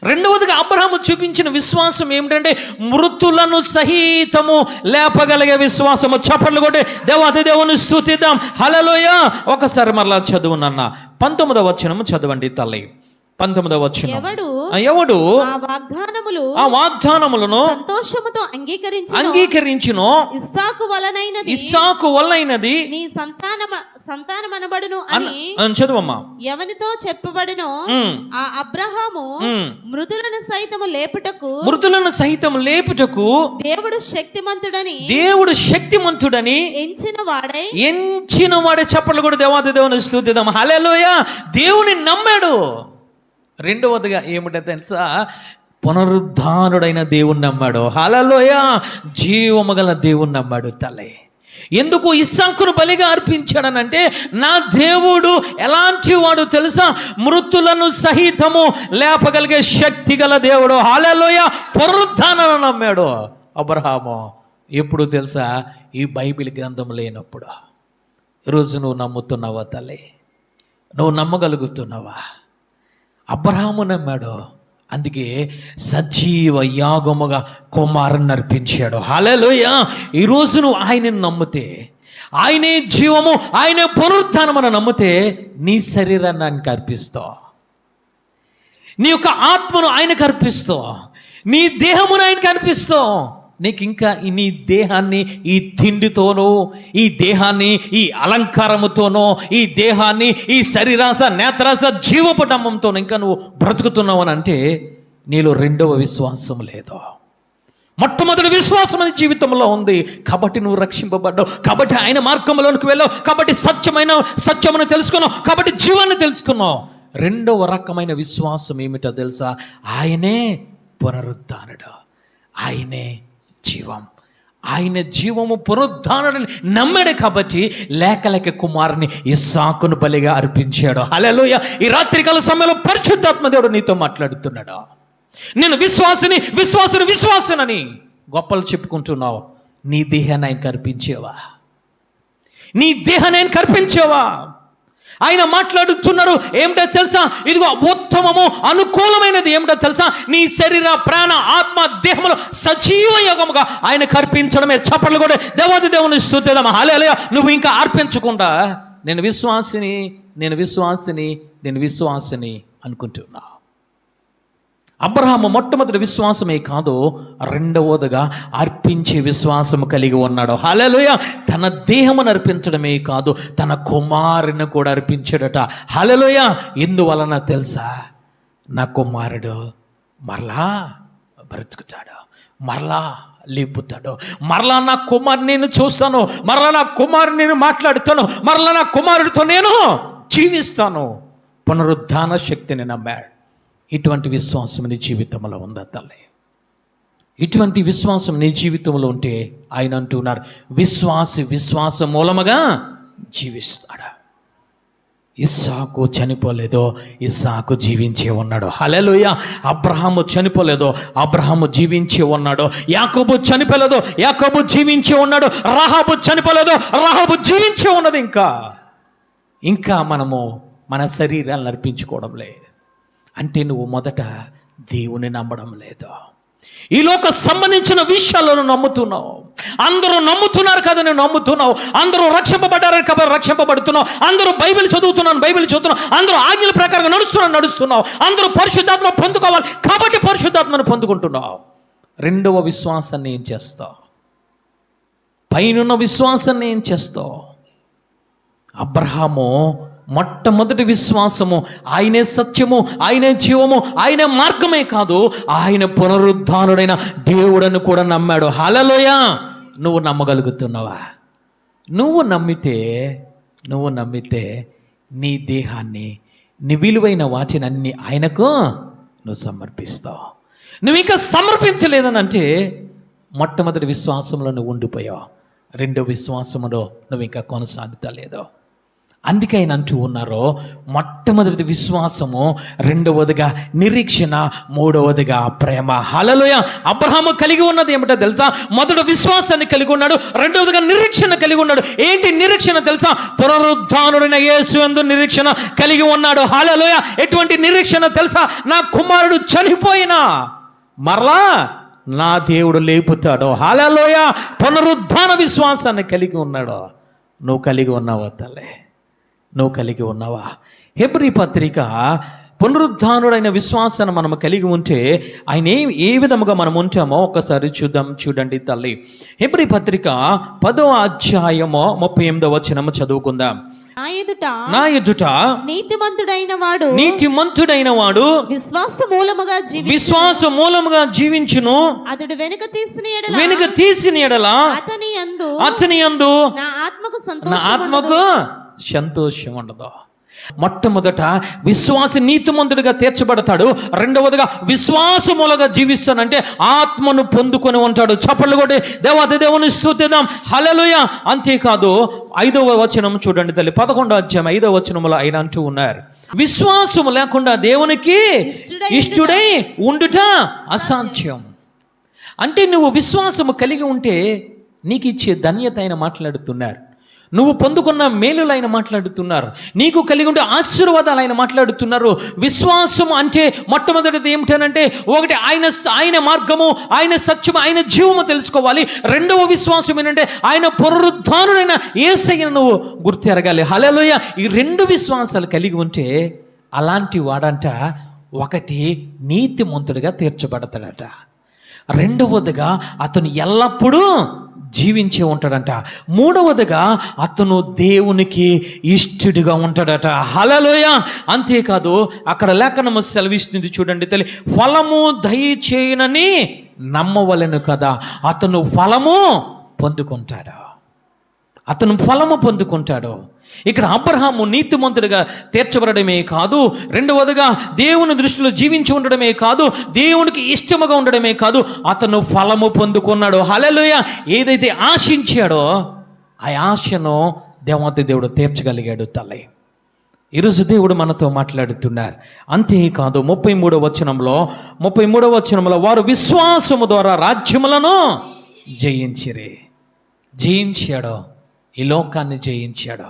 రెండవదిగా అబ్రహాము చూపించిన విశ్వాసం ఏమిటంటే మృతులను సహితము లేపగలిగే విశ్వాసము. చప్పట్లు కొట్టి దేవాది దేవుని స్తుతిద్దాం. హల్లెలూయా. ఒకసారి మరలా చదువునన్న 19వ వచనము చదవండి తల్లి. 19వ వచనం. ఎవడు ఆ వాగ్దానములను సంతోషముతో అంగీకరించును ఇస్సాకు వలనైనది నీ సంతానమనబడును అని చదువమ్మా. ఎవనితో చెప్పబడును ఆ అబ్రహాము మృతులను సైతము లేపుటకు దేవుడు శక్తిమంతుడని ఎంచిన వాడే. చప్పట్లు కూడా దేవాది దేవుని స్తుతిద్దాం. హల్లెలూయా. దేవుని నమ్మాడు. రెండవదిగా ఏమిటో తెలుసా? పునరుద్ధానుడైన దేవుణ్ణి నమ్మాడు. హల్లెలూయా. జీవము గల దేవుణ్ణి నమ్మాడు తల్లి. ఎందుకు ఇస్సాకును బలిగా అర్పించాడనంటే నా దేవుడు ఎలాంటి వాడు తెలుసా? మృతులను సహితము లేపగలిగే శక్తి గల దేవుడు. హల్లెలూయా. పునరుద్ధానాన్ని నమ్మాడు అబ్రహాము. ఎప్పుడు తెలుసా? ఈ బైబిల్ గ్రంథం లేనప్పుడు. ఈరోజు నువ్వు నమ్ముతున్నావా తల్లి? నువ్వు నమ్మగలుగుతున్నావా? అబ్రహాము నమ్మాడు. అందుకే సజీవ యాగముగా కుమారుని అర్పించాడు. హల్లెలూయా. ఈరోజు నువ్వు ఆయనను నమ్మితే, ఆయనే జీవము, ఆయనే పునరుత్థానం అని నమ్మితే నీ శరీరాన్ని ఆయనకు అర్పిస్తావు, నీ యొక్క ఆత్మను ఆయనకు అర్పిస్తావు, నీ దేహమును ఆయనకు అర్పిస్తావు. నీకు ఇంకా నీ దేహాన్ని ఈ తిండితోనో, ఈ దేహాన్ని ఈ అలంకారముతోనో, ఈ దేహాన్ని ఈ శరీరాస నేత్రాస జీవపటంతో ఇంకా నువ్వు బ్రతుకుతున్నావు అని అంటే నీలో రెండవ విశ్వాసం లేదు. మొట్టమొదటి విశ్వాసం అని జీవితంలో ఉంది కాబట్టి నువ్వు రక్షింపబడ్డావు, కాబట్టి ఆయన మార్గంలోనికి వెళ్ళావు, కాబట్టి సత్యమును తెలుసుకున్నావు, కాబట్టి జీవాన్ని తెలుసుకున్నావు. రెండవ రకమైన విశ్వాసం ఏమిటో తెలుసా? ఆయనే పునరుద్ధానుడు, ఆయనే జీవం. ఆయన జీవము పునరుద్ధానుడని నమ్మాడు కాబట్టి లేక కుమారుని ఇస్సాకును బలిగా అర్పించాడు. హల్లెలూయా. ఈ రాత్రికాల సమయంలో పరిశుద్ధాత్మ దేవుడు నీతో మాట్లాడుతున్నాడు. నేను విశ్వాసునని గొప్పలు చెప్పుకుంటున్నావు. నీ దేహాన్ని ఆయనకు అర్పించేవా? నీ దేహాన్ని ఆయనకు అర్పించేవా? ఆయన మాట్లాడుతున్నారు ఏమిటో తెలుసా? ఇదిగో ఉత్తమము అనుకూలమైనది ఏమిటో తెలుసా? నీ శరీర ప్రాణ ఆత్మ దేహములో సజీవ యోగముగా ఆయన అర్పించడమే. చప్పట్లు కూడా దేవాది దేవుని స్తుతిద్దాం. హల్లెలూయా. నువ్వు ఇంకా అర్పించకుండా నేను విశ్వాసిని అనుకుంటున్నా. అబ్రహాము మొట్టమొదటి విశ్వాసమే కాదు, రెండవదిగా అర్పించే విశ్వాసము కలిగి ఉన్నాడు. హల్లెలూయా. తన దేహమును అర్పించడమే కాదు, తన కుమారుని కూడా అర్పించాడట. హల్లెలూయా. ఎందువలన తెలుసా? నా కుమారుడు మరలా బ్రతుకుతాడు, మరలా లేపుతాడు, మరలా నా కుమారుని నేను చూస్తాను, మరలా నా కుమారుని నేను మాట్లాడుతాను, మరలా నా కుమారుడితో నేను జీవిస్తాను. పునరుద్ధాన శక్తిని నమ్మాడు. ఇటువంటి విశ్వాసం నీ జీవితంలో ఉందా తల్లి? ఇటువంటి విశ్వాసం నీ జీవితంలో ఉంటే ఆయన అంటున్నారు, విశ్వాస మూలముగా జీవిస్తాడు. ఇస్సాకు చనిపోలేదో, ఇస్సాకు జీవించే ఉన్నాడు. హల్లెలూయా. అబ్రహాము చనిపోలేదో, అబ్రహాము జీవించి ఉన్నాడు. యాకోబు చనిపోలేదో, యాకోబు జీవించి ఉన్నాడు. రాహాబు చనిపోలేదో, రాహాబు జీవించి ఉన్నది. ఇంకా మనము మన శరీరాలను అర్పించుకోవడం లేదు అంటే నువ్వు మొదట దేవుని నమ్మడం లేదు. ఈ లోక సంబంధించిన విషయాలను నమ్ముతున్నావు. అందరూ నమ్ముతున్నారు కదా, నేను నమ్ముతున్నావు. అందరూ రక్షింపబడ్డారు కాబట్టి రక్షింపబడుతున్నావు. అందరూ బైబిల్ చదువుతున్నావు. అందరూ ఆజ్ఞల ప్రకారంగా నడుస్తున్నావు. అందరూ పరిశుద్ధాత్మ పొందుకోవాలి కాబట్టి పరిశుద్ధాత్మను పొందుకుంటున్నావు. రెండవ విశ్వాసాన్ని ఏం చేస్తావు? పైనున్న విశ్వాసాన్ని ఏం చేస్తావు? అబ్రహాము మొట్టమొదటి విశ్వాసము ఆయనే సత్యము, ఆయనే జీవము, ఆయనే మార్గమే కాదు, ఆయన పునరుద్ధానుడైన దేవుడని కూడా నమ్మాడు. హల్లెలూయా. నువ్వు నమ్మగలుగుతున్నావా? నువ్వు నమ్మితే నీ దేహాన్ని, నీ విలువైన వాటిని అన్ని ఆయనకు నువ్వు సమర్పిస్తావు. నువ్వు ఇంకా సమర్పించలేదని అంటే మొట్టమొదటి విశ్వాసంలో నువ్వు ఉండిపోయావు. రెండో విశ్వాసములో నువ్వు ఇంకా కొనసాగుతలేదో. అందుకే ఆయన అంటూ ఉన్నారు, మొట్టమొదటి విశ్వాసము, రెండవదిగా నిరీక్షణ, మూడవదిగా ప్రేమ. హల్లెలూయా. అబ్రహాము కలిగి ఉన్నది ఏమిటో తెలుసా? మొదటి విశ్వాసాన్ని కలిగి ఉన్నాడు, రెండవదిగా నిరీక్షణ కలిగి ఉన్నాడు. ఏంటి నిరీక్షణ తెలుసా? పునరుద్ధానుడైన యేసు యందు నిరీక్షణ కలిగి ఉన్నాడు. హల్లెలూయా. ఎటువంటి నిరీక్షణ తెలుసా? నా కుమారుడు చనిపోయినా మరలా నా దేవుడు లేపుతాడు. హల్లెలూయా. పునరుద్ధాన విశ్వాసాన్ని కలిగి ఉన్నాడు. నువ్వు కలిగి ఉన్నావా తల్లే? నువ్వు కలిగి ఉన్నావా? హెబ్రీ పత్రిక పునరుద్ధానుడైన విశ్వాసాన్ని మనం కలిగి ఉంటే ఆయన ఏ విధముగా మనం ఉంటామో ఒకసారి చూడండి తల్లి. హెబ్రీ పత్రిక 10వ అధ్యాయము 38వ వచనము చదువుకుందాం. నా ఎదుట నీతిమంతుడైన వాడు విశ్వాస మూలముగా జీవించును. అతడు వెనుక తీసిన ఎడల అతని యందు నా ఆత్మకు సంతోషం ఉండదు. మొట్టమొదట విశ్వాసి నీతిమంతుడిగా తీర్చబడతాడు. రెండవదిగా విశ్వాసములుగా జీవిస్తానంటే ఆత్మను పొందుకొని ఉంటాడు. చప్పట్లు కొట్టి దేవాది దేవుని స్తుతిద్దాం. హల్లెలూయా. అంతేకాదు 5వ వచనం చూడండి తల్లి. 11వ అధ్యాయం 5వ వచనములో ఆయన అంటూ ఉన్నారు, విశ్వాసము లేకుండా దేవునికి ఇష్టుడై ఉండుట అసాధ్యం. అంటే నువ్వు విశ్వాసము కలిగి ఉంటే నీకు ఇచ్చే ధన్యత ఆయన మాట్లాడుతున్నారు. నువ్వు పొందుకున్న మేలులు ఆయన మాట్లాడుతున్నారు. నీకు కలిగి ఉండే ఆశీర్వాదాలు ఆయన మాట్లాడుతున్నారు. విశ్వాసం అంటే మొట్టమొదటిది ఏమిటనంటే, ఒకటి ఆయన మార్గము, ఆయన సత్యము, ఆయన జీవము తెలుసుకోవాలి. రెండవ విశ్వాసం ఏంటంటే ఆయన పునరుద్ధానుడైన యేసయ్యను నువ్వు గుర్తెరగాలి. హల్లెలూయా. ఈ రెండు విశ్వాసాలు కలిగి ఉంటే అలాంటి వాడంట ఒకటి నీతిమంతుడిగా తీర్చబడతాడట. రెండవదిగా అతను ఎల్లప్పుడూ జీవించి ఉంటాడంట. మూడవదిగా అతను దేవునికి ఇష్టడిగా ఉంటాడట. హల్లెలూయా. అంతేకాదు అక్కడ లేఖనము సెలవిస్తుంది చూడండి తల్లి, ఫలము దయచేయనని నమ్మవలెను కదా, అతను ఫలము పొందుకుంటాడు. అతను ఫలము పొందుకుంటాడు. ఇక్కడ అబ్రహాము నీతిమంతుడిగా తీర్చబడమే కాదు, రెండవదిగా దేవుని దృష్టిలో జీవించి ఉండడమే కాదు, దేవునికి ఇష్టముగా ఉండడమే కాదు, అతను ఫలము పొందుకున్నాడు. హల్లెలూయా. ఏదైతే ఆశించాడో ఆ ఆశను దేవాతి దేవుడు తీర్చగలిగాడు తల్లి. ఈరోజు దేవుడు మనతో మాట్లాడుతున్నారు. అంతేకాదు 33వ వచనంలో వారు విశ్వాసము ద్వారా రాజ్యములను జయించాడు. ఈ లోకాన్ని జయించాడు,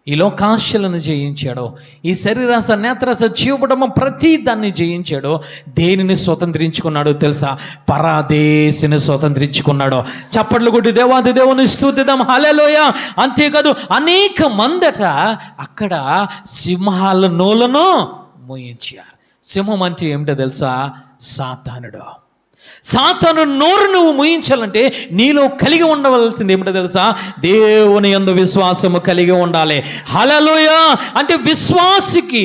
ఈ లోకాశలను జయించాడు, ఈ శరీరాశ, నేత్రాశ, జీవపటము ప్రతి దాన్ని జయించాడు. దేనిని స్వతంత్రించుకున్నాడు తెలుసా? పరదేశిని స్వతంత్రించుకున్నాడు. చప్పట్లు కొట్టి దేవాది దేవుని స్తుతిద్దాం. హల్లెలూయా. అంతేకాదు అనేక మందట అక్కడ సింహాల నోలను మోయించారు. సింహం అంటే ఏమిటో తెలుసా? సాతాను నోరు నువ్వు ముయించాలంటే నీలో కలిగి ఉండవలసింది ఏమిటో తెలుసా? దేవుని యందు విశ్వాసము కలిగి ఉండాలి. హల్లెలూయా. అంటే విశ్వాసికి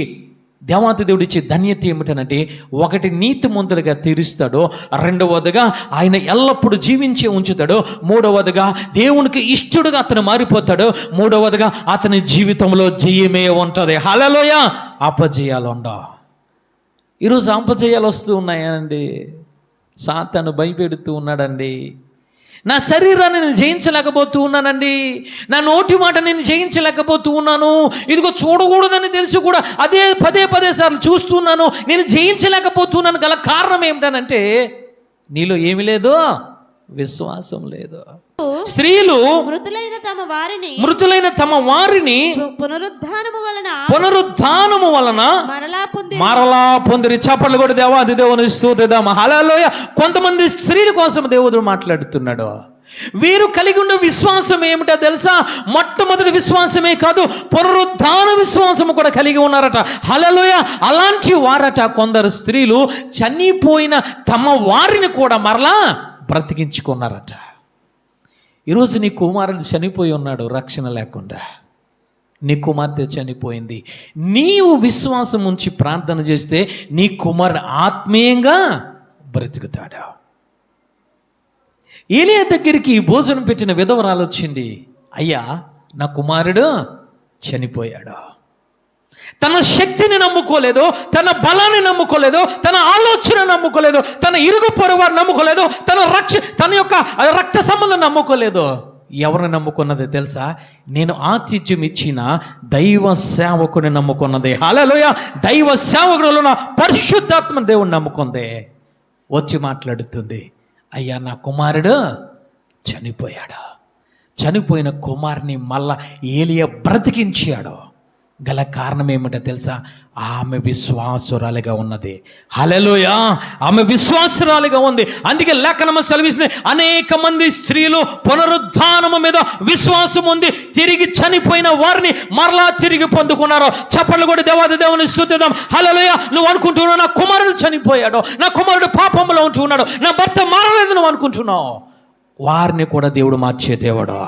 దేవాతి దేవుడు ఇచ్చే ధన్యత ఏమిటనంటే, ఒకటి నీతిమంతుడిగా తీరుస్తాడు, రెండవదిగా ఆయన ఎల్లప్పుడూ జీవించి ఉంచుతాడు, మూడవదిగా దేవునికి ఇష్టడుగా అతను మారిపోతాడు, మూడవదిగా అతని జీవితంలో జయమే ఉంటుంది. హల్లెలూయా. అపజయాలు ఉండవు. ఈరోజు అపజయాలు వస్తూ ఉన్నాయండి. సాతాను భయపెడుతూ ఉన్నాడండి. నా శరీరాన్ని నేను జయించలేకపోతూ ఉన్నానండి, నా నోటి మాట నేను జయించలేకపోతూ ఉన్నాను, ఇదిగో చూడకూడదని తెలిసి కూడా అదే పదే సార్లు చూస్తున్నాను, నేను జయించలేకపోతున్నాను. గల కారణం ఏమిటనంటే నీలో ఏమి లేదు? విశ్వాసం లేదు. స్త్రీలు మృతులైన తమ వారిని పునరుద్ధానము వలన మరలా పొందిరి. చప్పట్లు కూడా దేవాది దేవుని స్తుతిద్దాం. హల్లెలూయా. కొంతమంది స్త్రీల కోసం దేవుడు మాట్లాడుతున్నాడు. వీరు కలిగి ఉన్న విశ్వాసం ఏమిటో తెలుసా? మొట్టమొదటి విశ్వాసమే కాదు, పునరుద్ధాన విశ్వాసము కూడా కలిగి ఉన్నారట. హల్లెలూయా. అలాంటి వారట కొందరు స్త్రీలు చనిపోయిన తమ వారిని కూడా మరలా బ్రతికించుకున్నారట. ఈరోజు నీ కుమారుడు చనిపోయి ఉన్నాడు రక్షణ లేకుండా, నీ కుమార్తె చనిపోయింది. నీవు విశ్వాసం ఉంచి ప్రార్థన చేస్తే నీ కుమారుడు ఆత్మీయంగా బ్రతుకుతాడు. ఏలియా దగ్గరికి భోజనం పెట్టిన విధవరాలు వచ్చింది. అయ్యా, నా కుమారుడు చనిపోయాడు. తన శక్తిని నమ్ముకోలేదు, తన బలాన్ని నమ్ముకోలేదు, తన ఆలోచన నమ్ముకోలేదు, తన ఇరుగు పొరవారు నమ్ముకోలేదు, తన యొక్క రక్త సంబంధం నమ్ముకోలేదు. ఎవరిని నమ్ముకున్నది తెలుసా? నేను ఆతిథ్యం ఇచ్చిన దైవ సేవకుని నమ్ముకున్నది. హల్లెలూయా. దైవ సేవకుడులో పరిశుద్ధాత్మ దేవుని నమ్ముకుంది. వచ్చి మాట్లాడుతుంది, అయ్యా, నా కుమారుడు చనిపోయాడు. చనిపోయిన కుమారుని మళ్ళా ఏలియా బ్రతికించాడు. గల కారణం ఏమిటో తెలుసా? ఆమె విశ్వాసురాలిగా ఉన్నది. హల్లెలూయా. ఆమె విశ్వాసురాలిగా ఉంది. అందుకే లేఖనము సెలవిస్తుంది, అనేక మంది స్త్రీలు పునరుద్ధానము మీద విశ్వాసం ఉంది, తిరిగి చనిపోయిన వారిని మరలా తిరిగి పొందుకున్నారు. చప్పట్లు కూడా దేవాది దేవుని స్తుతిద్దాం. హల్లెలూయా. నువ్వు అనుకుంటున్నావు నా కుమారుడు చనిపోయాడు, నా కుమారుడు పాపంలో ఉంటున్నాడు, నా భర్త మారలేదు నువ్వు అనుకుంటున్నావు. వారిని కూడా దేవుడు మార్చే దేవుడు,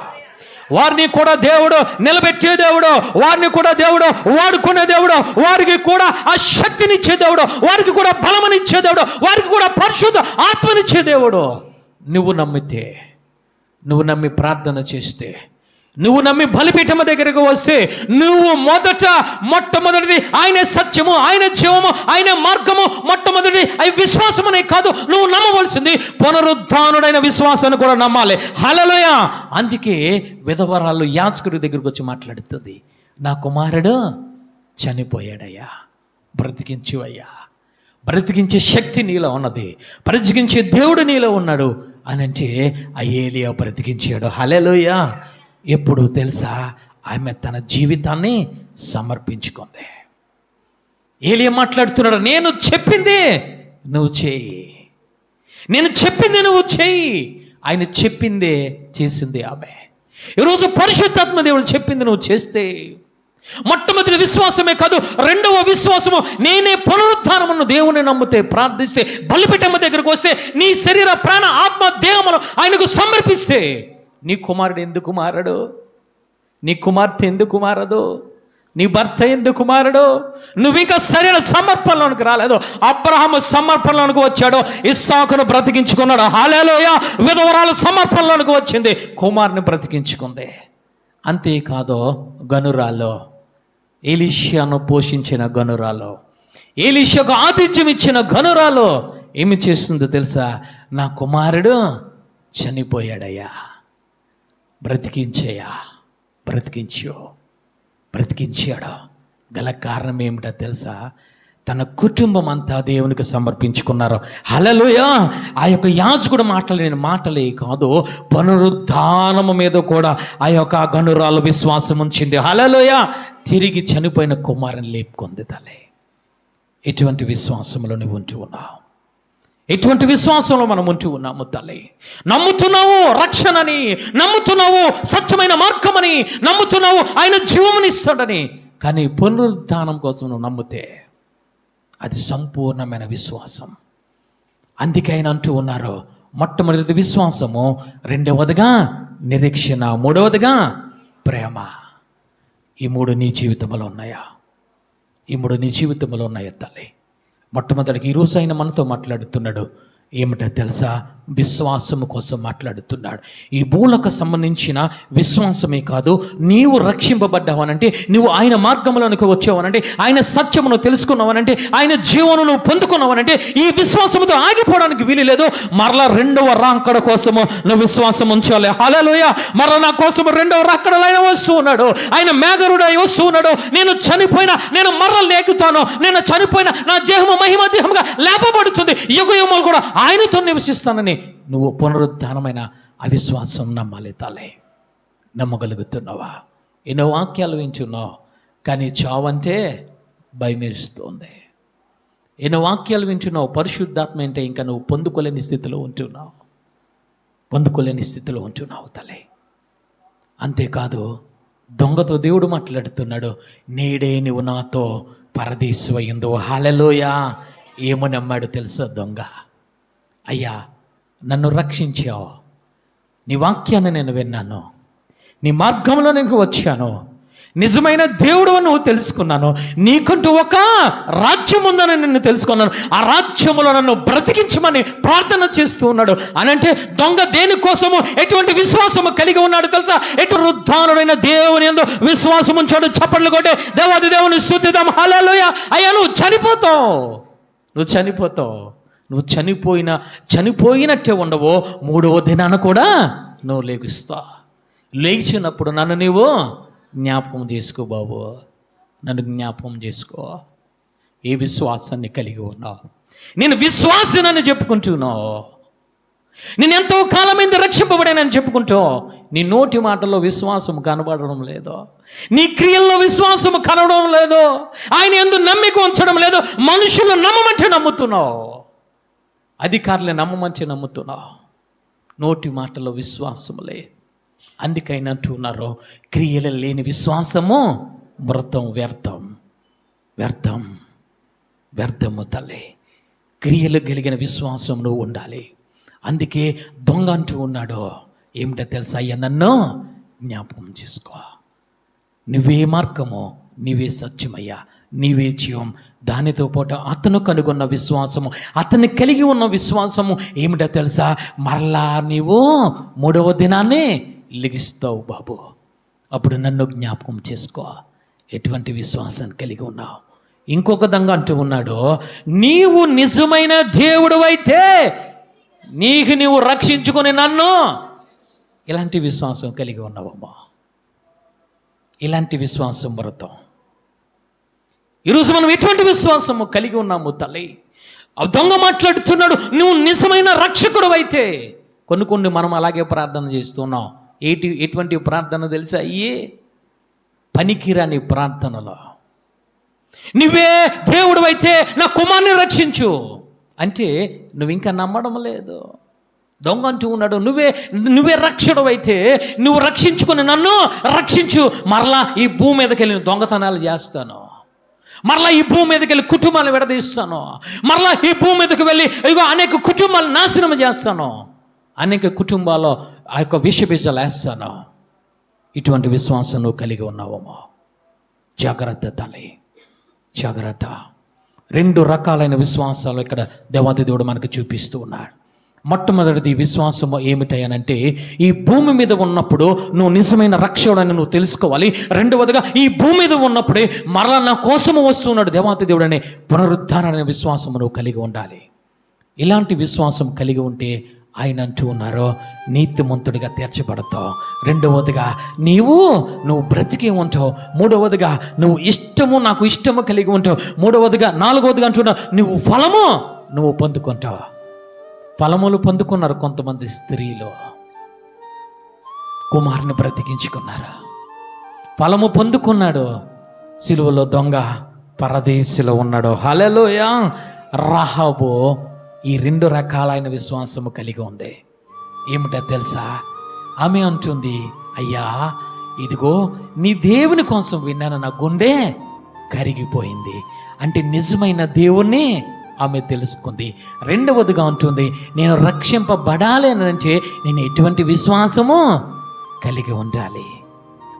వారిని కూడా దేవుడు నిలబెట్టే దేవుడు, వారిని కూడా దేవుడు వాడుకునే దేవుడు, వారికి కూడా ఆ శక్తినిచ్చే దేవుడు, వారికి కూడా బలమనిచ్చే దేవుడు, వారికి కూడా పరిశుద్ధ ఆత్మనిచ్చే దేవుడు. నువ్వు నమ్మితే, నువ్వు నమ్మి ప్రార్థన చేస్తే, నువ్వు నమ్మి బలిపీఠము దగ్గరకు వస్తే, నువ్వు మొట్టమొదటిది ఆయన సత్యము, ఆయన జీవము, ఆయన మార్గము, మొట్టమొదటి అవి విశ్వాసమనే కాదు, నువ్వు నమ్మవలసింది పునరుద్ధానుడైన విశ్వాసాన్ని కూడా నమ్మాలి. హల్లెలూయా. అందుకే విధవరాలు యాజకుడి దగ్గరకు వచ్చి మాట్లాడుతుంది, నా కుమారుడు చనిపోయాడయ్యా, బ్రతికించువయ్యా, బ్రతికించే శక్తి నీలో ఉన్నది, బ్రతికించే దేవుడు నీలో ఉన్నాడు అని అంటే ఆ ఏలియా బ్రతికించాడు. హల్లెలూయా. ఎప్పుడు తెలుసా? ఆమె తన జీవితాన్ని సమర్పించుకుంది. ఏలియా మాట్లాడుతున్నాడు, నేను చెప్పింది నువ్వు చేయి, నేను చెప్పింది నువ్వు చేయి. ఆయన చెప్పిందే చేసింది ఆమె. ఈరోజు పరిశుద్ధాత్మ దేవుడు చెప్పింది నువ్వు చేస్తే, మొట్టమొదటి విశ్వాసమే కాదు, రెండవ విశ్వాసము, నేనే పునరుద్ధానమును దేవుని నమ్మితే, ప్రార్థిస్తే, బలిపీఠము దగ్గరకు వస్తే, నీ శరీర ప్రాణ ఆత్మ దేహమును ఆయనకు సమర్పిస్తే, నీ కుమారుడు ఎందుకు మారడు? నీ కుమార్తె ఎందుకు మారదు? నీ భర్త ఎందుకు మారడు? నువ్వు ఇంకా సరైన సమర్పణలోనికి రాలేదు. అబ్రహాము సమర్పణలోనికి వచ్చాడు, ఇస్సాకును బ్రతికించుకున్నాడు. హల్లెలూయా. విధవరాలు సమర్పణలోనికి వచ్చింది, కుమారుని బ్రతికించుకుంది. అంతేకాదు గనురాలో, ఎలీషాను పోషించిన గనురాలో, ఎలీషాకు ఆతిథ్యం ఇచ్చిన గనురాలో ఏమి చేస్తుందో తెలుసా? నా కుమారుడు చనిపోయాడయ్యా, బ్రతికించాడు. గల కారణం ఏమిటో తెలుసా? తన కుటుంబం అంతా దేవునికి సమర్పించుకున్నారు. హల్లెలూయా! ఆ యొక్క యాజకుడు మాటలేని మాటలే కాదు, పునరుద్ధానము మీద కూడా ఆ యొక్క గనురాలు విశ్వాసం ఉంచింది. హల్లెలూయా! తిరిగి చనిపోయిన కుమారుని లేపుకుంది తల్లి. ఎటువంటి విశ్వాసంలో నువ్వు ఉంటూ ఉన్నావు? ఎటువంటి విశ్వాసంలో మనం ఉంటూ ఉన్నాము తల్లి? నమ్ముతున్నావు రక్షణని, నమ్ముతున్నావు సత్యమైన మార్గమని, నమ్ముతున్నావు ఆయన జీవమునిస్తాడని. కానీ పునరుద్ధానం కోసం నువ్వు నమ్మితే అది సంపూర్ణమైన విశ్వాసం. అందుకే ఆయన అంటూ ఉన్నారు, మొట్టమొదటి విశ్వాసము, రెండవదిగా నిరీక్షణ, మూడవదిగా ప్రేమ. ఈ మూడు నీ జీవితంలో ఉన్నాయా? ఈ మూడు నీ జీవితంలో ఉన్నాయా తల్లి? మొట్టమొదటికి ఈరోజు ఆయన మనతో మాట్లాడుతున్నాడు. ఏమిటో తెలుసా? విశ్వాసము కోసం మాట్లాడుతున్నాడు. ఈ భూలకు సంబంధించిన విశ్వాసమే కాదు, నీవు రక్షింపబడ్డావనంటే, నువ్వు ఆయన మార్గంలోనికి వచ్చావనంటే, ఆయన సత్యమును తెలుసుకున్నావనంటే, ఆయన జీవనం నువ్వు పొందుకున్నావనంటే, ఈ విశ్వాసముతో ఆగిపోవడానికి వీలు లేదు. మరలా రెండవ రాకడ కోసము నువ్వు విశ్వాసం ఉంచాలి. హల్లెలూయా! మరలా నా కోసము రెండవ రాకడలో ఆయన వస్తూ ఉన్నాడు. ఆయన మేఘరుడై వస్తూ ఉన్నాడు. నేను చనిపోయినా నేను మరలా లేకుతాను. నేను చనిపోయినా నా దేహము మహిమ దేహముగా లేపబడుతుంది. యుగ యుగములు కూడా ఆయనతో నివసిస్తానని నువ్వు పునరుద్ధానమైన అవిశ్వాసం నమ్మాలి తల్లి. నమ్మగలుగుతున్నావా? ఎన్నో వాక్యాలు వింటున్నావు, కానీ చావంటే భయమేస్తుంది. ఎన్నో వాక్యాలు వింటున్నావు, పరిశుద్ధాత్మ అంటే ఇంకా నువ్వు పొందుకోలేని స్థితిలో ఉంటున్నావు తల్లి. అంతేకాదు, దొంగతో దేవుడు మాట్లాడుతున్నాడు, నేడే నువ్వు నాతో పరదేశివయ్యిందో. హల్లెలూయా! ఏమో నమ్మాడు తెలుసా దొంగ? అయ్యా, నన్ను రక్షించావు, నీ వాక్యాన్ని నేను విన్నాను, నీ మార్గంలో నేను వచ్చాను, నిజమైన దేవుడు అని నువ్వు తెలుసుకున్నాను, నీకంటూ ఒక రాజ్యం ఉందని నిన్ను తెలుసుకున్నాను, ఆ రాజ్యములో నన్ను బ్రతికించమని ప్రార్థన చేస్తూ ఉన్నాడు. అని అంటే దొంగ దేనికోసము ఎటువంటి విశ్వాసము కలిగి ఉన్నాడు తెలుసా? ఎటువంటి వృద్ధానుడైన దేవుని యందు విశ్వాసం ఉంచాడు. చప్పట్లు కొట్టే దేవాది దేవుని స్తుతిద్దాం. హల్లెలూయా! అయ్యా, నువ్వు చనిపోయినట్టే ఉండవో, మూడవ దినాన కూడా నువ్వు లేచినప్పుడు నన్ను నీవు జ్ఞాపకం చేసుకో బాబు, నన్ను జ్ఞాపకం చేసుకో. ఏ విశ్వాసాన్ని కలిగి ఉన్నావు? నేను విశ్వాసనని చెప్పుకుంటున్నావు. నేను ఎంతో కాలమైంది రక్షింపబడానని చెప్పుకుంటూ నీ నోటి మాటల్లో విశ్వాసం కనబడడం లేదు, నీ క్రియల్లో విశ్వాసం కనబడడం లేదు, ఆయన యందు నమ్మిక ఉంచడం లేదు. మనుషులు నమ్మమంటే నమ్ముతున్నావు, అధికారులు నమ్మమంటే నమ్ముతున్నావు, నోటి మాటల్లో విశ్వాసం లేదు. అందుకైనా అంటున్నారు, క్రియలు లేని విశ్వాసము వ్యర్థము తల్లి. క్రియలు కలిగిన విశ్వాసం నువ్వు ఉండాలి. అందుకే దొంగ అంటూ ఉన్నాడు, ఏమిటో తెలుసా? అయ్యా, నన్ను జ్ఞాపకం చేసుకో, నువ్వే మార్గము, నీవే సత్యమయ్యా, నీవే జీవం. దానితో పాటు అతను కనుగొన్న విశ్వాసము, అతన్ని కలిగి ఉన్న విశ్వాసము ఏమిటో తెలుసా? మరలా నీవు మూడవ దినాన్ని లెగిస్తావు బాబు, అప్పుడు నన్ను జ్ఞాపకం చేసుకో. ఎటువంటి విశ్వాసాన్ని కలిగి ఉన్నావు? ఇంకొక దంగా అంటూ ఉన్నాడు, నీవు నిజమైన దేవుడు అయితే నీవు రక్షించుకొని నన్ను. ఇలాంటి విశ్వాసం కలిగి ఉన్నావమ్మా? ఇలాంటి విశ్వాసం వ్రతం. ఈరోజు మనం ఎటువంటి విశ్వాసము కలిగి ఉన్నాము తల్లి? దొంగ మాట్లాడుతున్నాడు, నువ్వు నిజమైన రక్షకుడు అయితే. కొన్ని మనం అలాగే ప్రార్థన చేస్తున్నాం. ఎటువంటి ప్రార్థన తెలుసా? పనికిరాని ప్రార్థనలో. నువ్వే దేవుడు అయితే నా కుమారుని రక్షించు అంటే నువ్వు ఇంకా నమ్మడం లేదు. దొంగ అంటూ ఉన్నాడు, నువ్వే రక్షకుడు అయితే నువ్వు రక్షించుకుని నన్ను రక్షించు. మరలా ఈ భూమి మీదకి వెళ్ళి దొంగతనాలు చేస్తాను, మరలా ఈ భూమి మీదకి వెళ్ళి కుటుంబాలు విడదీస్తాను, మరలా ఈ భూమి మీదకి వెళ్ళి ఇగో అనేక కుటుంబాలు నాశనం చేస్తాను, అనేక కుటుంబాల్లో ఆ యొక్క విషబీజాలు వేస్తాను. ఇటువంటి విశ్వాసం నువ్వు కలిగి ఉన్నావేమో? జాగ్రత్త తల్లి, జాగ్రత్త. రెండు రకాలైన విశ్వాసాలు ఇక్కడ దేవాది దేవుడు మనకు చూపిస్తూ ఉన్నాడు. మొట్టమొదటిది విశ్వాసము ఏమిటయనంటే, ఈ భూమి మీద ఉన్నప్పుడు నువ్వు నిజమైన రక్షకుడని నువ్వు తెలుసుకోవాలి. రెండవదిగా ఈ భూమి మీద ఉన్నప్పుడే మరలా నా కోసము వస్తున్నాడు దేవాతి దేవుడు అనే పునరుద్ధారణ అనే విశ్వాసము నువ్వు కలిగి ఉండాలి. ఇలాంటి విశ్వాసం కలిగి ఉంటే ఆయన అంటూ ఉన్నారో నీతిమంతుడిగా తీర్చబడతావు. రెండవదిగా నువ్వు బ్రతికే ఉంటావు. మూడవదిగా నువ్వు నాకు ఇష్టము కలిగి ఉంటావు. నాలుగవదిగా అంటున్నావు నువ్వు ఫలము నువ్వు పొందుకుంటావు. ఫలములు పొందుకున్నారు కొంతమంది స్త్రీలు, కుమారుని బ్రతికించుకున్నారు. ఫలము పొందుకున్నాడు, సిలువలో దొంగ పరదేశిలో ఉన్నాడు. హల్లెలూయా. రాహాబు ఈ 2 రకాలైన విశ్వాసము కలిగి ఉంది. ఏమిటో తెలుసా? ఆమె అంటుంది, అయ్యా ఇదిగో నీ దేవుని కోసం విన్నాను, నా గుండె కరిగిపోయింది. అంటే నిజమైన దేవుణ్ణి ఆమె తెలుసుకుంది. రెండవదిగా ఉంటుంది, నేను రక్షింపబడాలి అని అంటే నేను ఎటువంటి విశ్వాసము కలిగి ఉండాలి.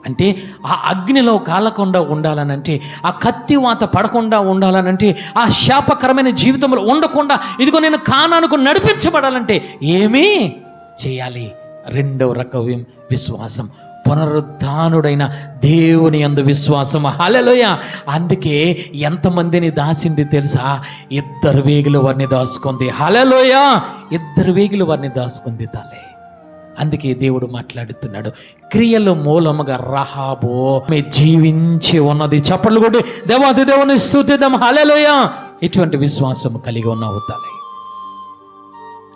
అంటే ఆ అగ్నిలో కాలకుండా ఉండాలనంటే, ఆ కత్తి వాత పడకుండా ఉండాలనంటే, ఆ శాపకరమైన జీవితంలో ఉండకుండా ఇదిగో నేను కానానుకు నడిపించబడాలంటే ఏమీ చేయాలి? రెండవ రకం విశ్వాసం, పునరుద్ధానుడైన దేవుని యందు విశ్వాసం. హల్లెలూయా. అందుకే ఎంతమందిని దాసింది తెలుసా? 2 వేగులు వారిని దాసుకుంది. హల్లెలూయా. 2 వేగులు వారిని దాసుకుంది తల్లి. అందుకే దేవుడు మాట్లాడుతున్నాడు, క్రియల మూలముగా రహాబు జీవించి ఉన్నది. చప్పట్లు కొట్టి దేవాది దేవుని స్తుతిద్దాం. హల్లెలూయా. ఎటువంటి విశ్వాసం కలిగి ఉన్నావు తల్లి?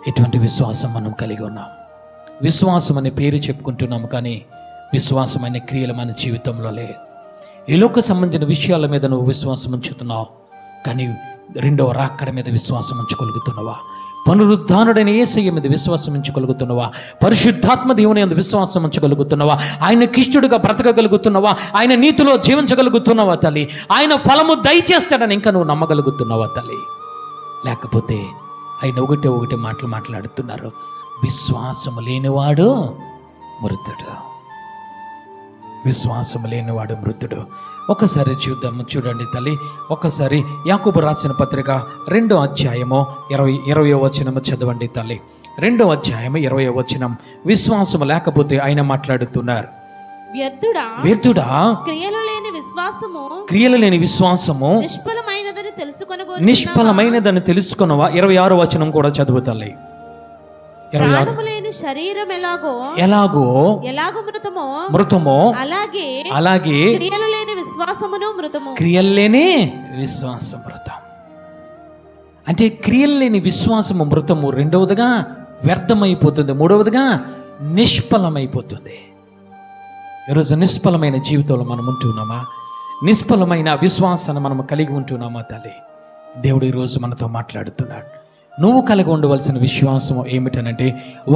ఎటువంటి విశ్వాసం మనం కలిగి ఉన్నాం? విశ్వాసం అనే పేరు చెప్పుకుంటున్నాము, కానీ విశ్వాసం అనే క్రియలు మన జీవితంలో లేదు. ఈ లోక సంబంధించిన విషయాల మీద నువ్వు విశ్వాసం ఉంచుతున్నావు, కానీ రెండవ రాకడ మీద విశ్వాసం ఉంచుకోగలుగుతున్నావా? పునరుద్ధానుడైన యేసయ్య మీద విశ్వాసం ఉంచగలుగుతున్నావా? పరిశుద్ధాత్మ దేవుని యందు విశ్వాసం ఉంచగలుగుతున్నావా? ఆయన కిష్టుడుగా బ్రతకగలుగుతున్నావా? ఆయన నీతిలో జీవించగలుగుతున్నావా తల్లి? ఆయన ఫలము దయచేస్తాడని ఇంకా నువ్వు నమ్మగలుగుతున్నావా తల్లి? లేకపోతే ఆయన ఒకటే మాటలు మాట్లాడుతున్నారు, విశ్వాసము లేనివాడు మృతుడు. విశ్వాసము లేనివాడు మృతుడు. ఒకసారి చూడండి తల్లి, ఒకసారి యాకోబు రాసిన పత్రిక 2వ అధ్యాయము 20వ వచనము చదవండి తల్లి. 2వ అధ్యాయము 20వ వచనం. విశ్వాసము లేకపోతే ఆయన మాట్లాడుతున్నారు, వ్యర్థుడా క్రియలు లేని విశ్వాసము నిష్ఫలమైనదని తెలుసుకొనవా. 26వ వచనం కూడా చదువు తల్లి. శరీరం ఎలాగో మృతమో అలాగే క్రియలు లేని విశ్వాసం మృతం. అంటే క్రియలు లేని విశ్వాసము మృతము. రెండవదిగా వ్యర్థమైపోతుంది. మూడవదిగా నిష్ఫలమైపోతుంది. ఈరోజు నిష్ఫలమైన జీవితంలో మనం ఉంటున్నామా? నిష్ఫలమైన విశ్వాసాన్ని మనం కలిగి ఉంటున్నామా తల్లి? దేవుడు ఈరోజు మనతో మాట్లాడుతున్నాడు. నువ్వు కలిగి ఉండవలసిన విశ్వాసము ఏమిటనంటే,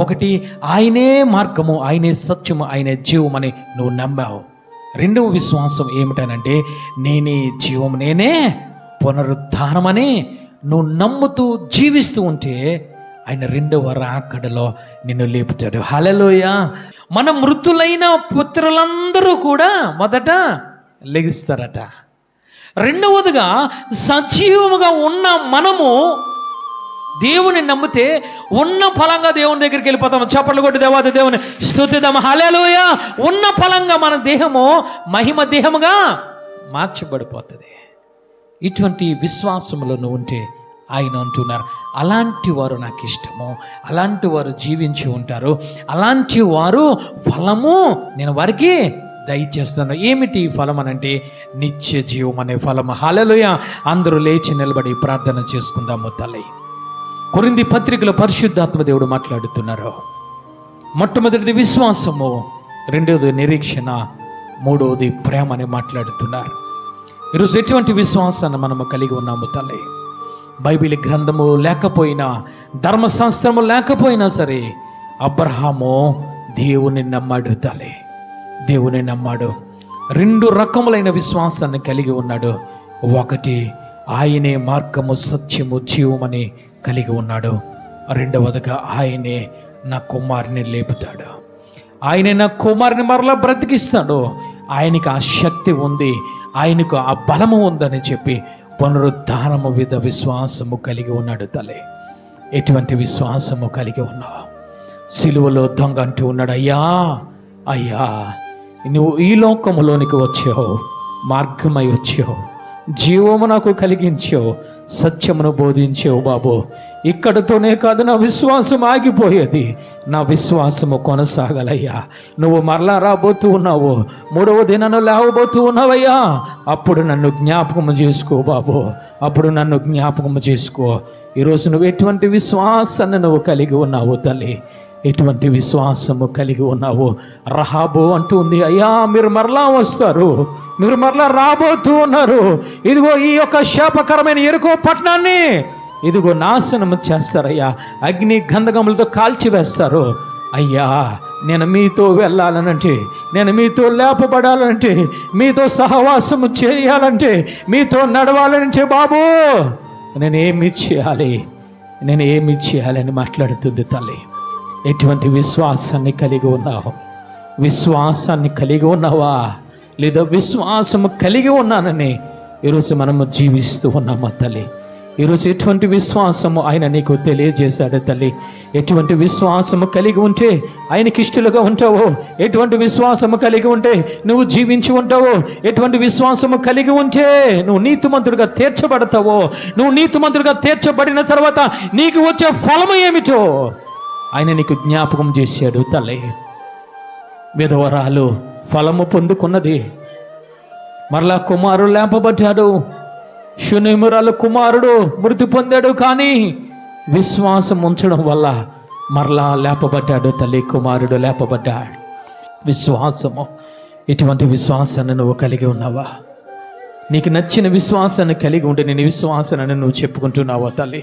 ఒకటి, ఆయనే మార్గము, ఆయనే సత్యము, ఆయనే జీవమని నువ్వు నమ్మావు. రెండవ విశ్వాసం ఏమిటనంటే, నేనే జీవము, నేనే పునరుద్ధానమని నువ్వు నమ్ముతూ జీవిస్తూ ఉంటే ఆయన రెండవ రాకడలో నిన్ను లేపుతాడు. హల్లెలూయా. మన మృతులైన పుత్రులందరూ కూడా మొదట లెగిస్తారట. రెండవదిగా సజీవముగా ఉన్న మనము దేవుని నమ్మితే ఉన్న ఫలంగా దేవుని దగ్గరికి వెళ్ళిపోతాము. చప్పట్లు కొట్టి దేవాది దేవుని స్తుతిద్దాం. హల్లెలూయా. ఉన్న ఫలంగా మన దేహము మహిమ దేహముగా మార్చబడిపోతుంది. ఇటువంటి విశ్వాసములో నువ్వు ఉంటే ఆయన అంటున్నారు, అలాంటి వారు నాకు ఇష్టము, అలాంటి వారు జీవించి ఉంటారు, అలాంటి వారు ఫలము నేను వారికి దయచేస్తాను. ఏమిటి ఫలం అనంటే నిత్య జీవం అనే ఫలము. హల్లెలూయా. అందరూ లేచి నిలబడి ప్రార్థన చేసుకుందాము తల్లి. కొరింథీ పత్రికలో పరిశుద్ధాత్మ దేవుడు మాట్లాడుతున్నారు. మొట్టమొదటిది విశ్వాసము, రెండవది నిరీక్షణ, మూడవది ప్రేమ అని మాట్లాడుతున్నారు. ఈరోజు ఎటువంటి విశ్వాసాన్ని మనము కలిగి ఉన్నాము తల్లి? బైబిల్ గ్రంథము లేకపోయినా, ధర్మశాస్త్రము లేకపోయినా సరే అబ్రహాము దేవుని నమ్మాడు తల్లి. దేవుని నమ్మాడు. 2 రకములైన విశ్వాసాన్ని కలిగి ఉన్నాడు. ఒకటి, ఆయనే మార్గము, సత్యము, జీవమని కలిగి ఉన్నాడు. రెండవదిగా ఆయనే నా కుమారుని లేపుతాడు, ఆయనే నా కుమారుని మరలా బ్రతికిస్తాడు, ఆయనకు ఆ శక్తి ఉంది, ఆయనకు ఆ బలము ఉందని చెప్పి పునరుద్ధానము విధ విశ్వాసము కలిగి ఉన్నాడు తల్లి. ఎటువంటి విశ్వాసము కలిగి ఉన్నావు? సిలువలో దొంగ అంటూ ఉన్నాడు, అయ్యా అయ్యా నువ్వు ఈ లోకములోనికి వచ్చావు, మార్గమై వచ్చావు, జీవము నాకు కలిగించావు, సత్యమును బోధించావు బాబు. ఇక్కడతోనే కాదు నా విశ్వాసం ఆగిపోయేది, నా విశ్వాసము కొనసాగలయ్యా. నువ్వు మరలా రాబోతూ ఉన్నావు, 3వ దినాన లేవబోతూ ఉన్నావయ్యా. అప్పుడు నన్ను జ్ఞాపకము చేసుకో బాబు, అప్పుడు నన్ను జ్ఞాపకము చేసుకో. ఈరోజు నువ్వు ఎటువంటి విశ్వాసాన్ని నువ్వు కలిగి ఉన్నావు తల్లి, ఎటువంటి విశ్వాసము కలిగి ఉన్నావు? రహాబు అంటూ ఉంది, అయ్యా మీరు మరలా వస్తారు, మీరు మరలా రాబోతూ ఉన్నారు. ఇదిగో ఈ యొక్క శాపకరమైన ఎరుకో పట్టణాన్ని ఇదిగో నాశనము చేస్తారయ్యా, అగ్ని గంధకములతో కాల్చివేస్తారు. అయ్యా నేను మీతో వెళ్ళాలనంటే, నేను మీతో లేపబడాలంటే, మీతో సహవాసము చేయాలంటే, మీతో నడవాలంటే బాబు నేనేమి చేయాలి, నేను ఏమి చేయాలని మాట్లాడుతుంది తల్లి. ఎటువంటి విశ్వాసాన్ని కలిగి ఉన్నావు? విశ్వాసాన్ని కలిగి ఉన్నావా? లేదా విశ్వాసము కలిగి ఉన్నానని ఈరోజు మనము జీవిస్తూ ఉన్నామా తల్లి? ఈరోజు ఎటువంటి విశ్వాసము ఆయన నీకు తెలియజేశాడు తల్లి? ఎటువంటి విశ్వాసము కలిగి ఉంటే ఆయనకి ఇష్టలుగా ఉంటావో, ఎటువంటి విశ్వాసము కలిగి ఉంటే నువ్వు జీవించి ఉంటావో, ఎటువంటి విశ్వాసము కలిగి ఉంటే నువ్వు నీతిమంతుడిగా తీర్చబడతావో, నువ్వు నీతిమంతుడిగా తీర్చబడిన తర్వాత నీకు వచ్చే ఫలము ఏమిటో ఆయన నీకు జ్ఞాపకం చేశాడు తల్లి. విధవరాలు ఫలము పొందుకున్నది, మరలా కుమారుడు లేపబడ్డాడు. శూనేమురాలు కుమారుడు మృతి పొందాడు, కానీ విశ్వాసం ఉంచడం వల్ల మరలా లేపబడ్డాడు తల్లి, కుమారుడు లేపబడ్డాడు. విశ్వాసము, ఇటువంటి విశ్వాసాన్ని నువ్వు కలిగి ఉన్నావా? నీకు నచ్చిన విశ్వాసాన్ని కలిగి ఉంటే నేను విశ్వాసాన్ని నువ్వు చెప్పుకుంటున్నావా తల్లి?